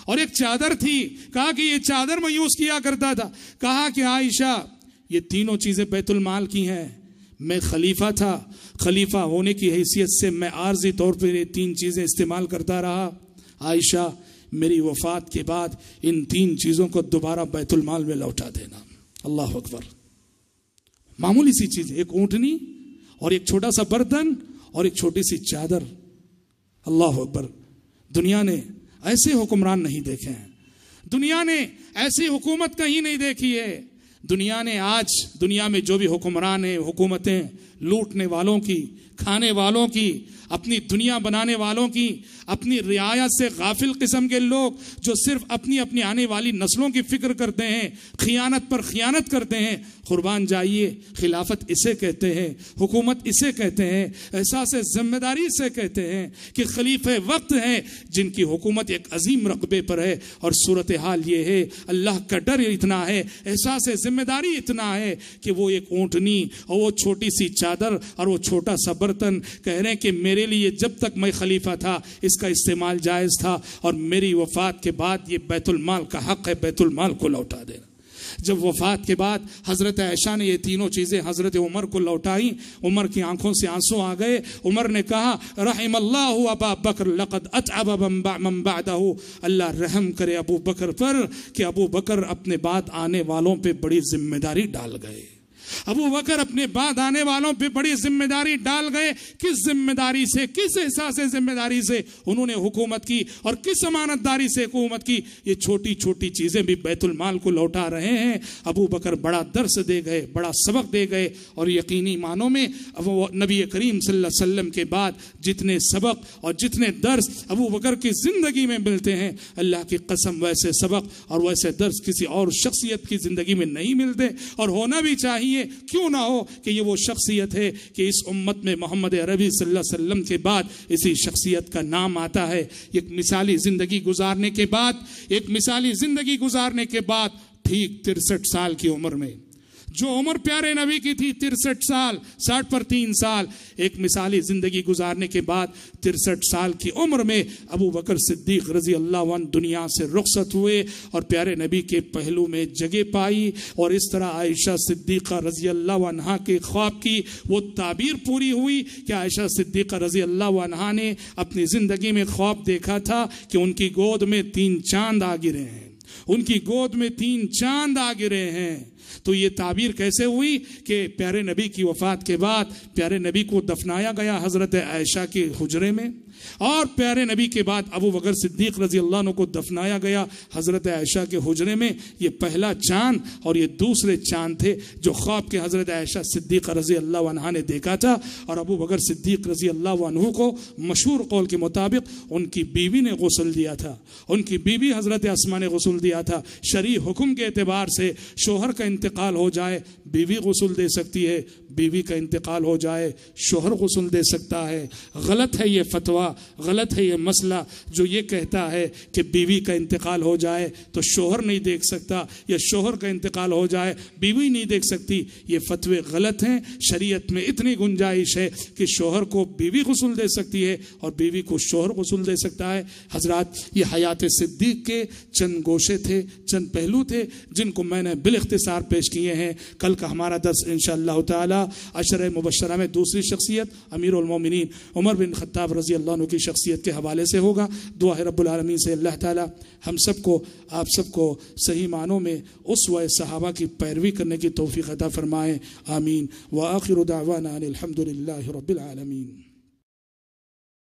اور ایک چادر تھی، کہا کہ یہ چادر میں یوز کیا کرتا تھا. کہا کہ عائشہ یہ تینوں چیزیں بیت المال کی ہیں. میں خلیفہ تھا، خلیفہ ہونے کی حیثیت سے میں عارضی طور پر یہ تین چیزیں استعمال کرتا رہا. عائشہ میری وفات کے بعد ان تین چیزوں کو دوبارہ بیت المال میں لوٹا دینا. اللہ اکبر. معمولی سی چیز، ایک اونٹنی اور ایک چھوٹا سا برتن اور ایک چھوٹی سی چادر. اللہ اکبر. دنیا نے ایسے حکمران نہیں دیکھے ہیں، دنیا نے ایسی حکومت کہیں نہیں دیکھی ہے. دنیا نے آج دنیا میں جو بھی حکمران ہیں، حکومتیں لوٹنے والوں کی، کھانے والوں کی، اپنی دنیا بنانے والوں کی، اپنی رعایت سے غافل قسم کے لوگ جو صرف اپنی آنے والی نسلوں کی فکر کرتے ہیں، خیانت پر خیانت کرتے ہیں. قربان جائیے، خلافت اسے کہتے ہیں، حکومت اسے کہتے ہیں، احساس ذمہ داری اسے کہتے ہیں کہ خلیفہ وقت ہیں جن کی حکومت ایک عظیم رقبے پر ہے. اور صورتحال یہ ہے، اللہ کا ڈر اتنا ہے، احساس ذمہ داری اتنا ہے کہ وہ ایک اونٹنی اور وہ چھوٹی سی چادر اور وہ چھوٹا سا برتن کہہ رہے ہیں کہ میرے لیے جب تک میں خلیفہ تھا اس کا استعمال جائز تھا، اور میری وفات کے بعد یہ بیت المال کا حق ہے، بیت المال کو لوٹا دینا. جب وفات کے بعد حضرت عائشہ نے یہ تینوں چیزیں حضرت عمر کو لوٹائیں، عمر کی آنکھوں سے آنسو آ گئے. عمر نے کہا رحم اللہ ابا بکر لقد اتعب من بعدہ. اللہ رحم کرے ابو بکر پر کہ ابو بکر اپنے بعد آنے والوں پہ بڑی ذمہ داری ڈال گئے. ابو بکر اپنے بعد آنے والوں پہ بڑی ذمہ داری ڈال گئے. کس ذمہ داری سے، کس احساس ذمہ داری سے انہوں نے حکومت کی اور کس امانت داری سے حکومت کی. یہ چھوٹی چھوٹی چیزیں بھی بیت المال کو لوٹا رہے ہیں. ابو بکر بڑا درس دے گئے، بڑا سبق دے گئے. اور یقینی معنوں میں نبی کریم صلی اللہ علیہ وسلم کے بعد جتنے سبق اور جتنے درس ابو بکر کی زندگی میں ملتے ہیں، اللہ کی قسم ویسے سبق اور ویسے درس کسی اور شخصیت کی زندگی میں نہیں ملتے. اور ہونا بھی چاہیے. کیوں نہ ہو کہ یہ وہ شخصیت ہے کہ اس امت میں محمد عربی صلی اللہ علیہ وسلم کے بعد اسی شخصیت کا نام آتا ہے. ایک مثالی زندگی گزارنے کے بعد ٹھیک 63 سال کی عمر میں، جو عمر پیارے نبی کی تھی 63 سال، 60 پر 3 سال، ایک مثالی زندگی گزارنے کے بعد 63 سال کی عمر میں ابو بکر صدیق رضی اللہ عنہ دنیا سے رخصت ہوئے اور پیارے نبی کے پہلو میں جگہ پائی. اور اس طرح عائشہ صدیقہ رضی اللہ عنہا کے خواب کی وہ تعبیر پوری ہوئی کہ عائشہ صدیقہ رضی اللہ عنہا نے اپنی زندگی میں خواب دیکھا تھا کہ ان کی گود میں 3 چاند آ گرے ہیں، ان کی گود میں 3 چاند آ گرے ہیں. تو یہ تعبیر کیسے ہوئی کہ پیارے نبی کی وفات کے بعد پیارے نبی کو دفنایا گیا حضرت عائشہ کے حجرے میں، اور پیارے نبی کے بعد ابو بکر صدیق رضی اللہ عنہ کو دفنایا گیا حضرت عائشہ کے حجرے میں. یہ پہلا چاند اور یہ دوسرے چاند تھے جو خواب کے حضرت عائشہ صدیقہ رضی اللہ عنہا نے دیکھا تھا. اور ابو بکر صدیق رضی اللہ عنہ کو مشہور قول کے مطابق ان کی بیوی نے غسل دیا تھا، ان کی بیوی حضرت اسماء نے غسل دیا تھا. شرعی حکم کے اعتبار سے شوہر کا انتقال ہو جائے بیوی غسل دے سکتی ہے، بیوی کا انتقال ہو جائے شوہر غسل دے سکتا ہے. غلط ہے یہ فتویٰ، غلط ہے یہ مسئلہ جو یہ کہتا ہے کہ بیوی کا انتقال ہو جائے تو شوہر نہیں دیکھ سکتا، یا شوہر کا انتقال ہو جائے بیوی نہیں دیکھ سکتی. یہ فتوے غلط ہیں. شریعت میں اتنی گنجائش ہے کہ شوہر کو بیوی غسل دے سکتی ہے اور بیوی کو شوہر غسل دے سکتا ہے. حضرات، یہ حیات صدیق کے چند گوشے تھے، چند پہلو تھے جن کو میں نے بالاختصار پیش کیے ہیں. کل کا ہمارا درس انشاءاللہ تعالی عشرہ مبشرہ میں دوسری شخصیت امیر المومنین عمر بن خطاب رضی اللہ عنہ کی شخصیت کے حوالے سے ہوگا. دعا ہے رب العالمین سے اللہ تعالی ہم سب کو، آپ سب کو صحیح معنوں میں اسوہ صحابہ کی پیروی کرنے کی توفیق عطا فرمائے. آمین. وآخر دعوانا ان الحمد للہ رب العالمین.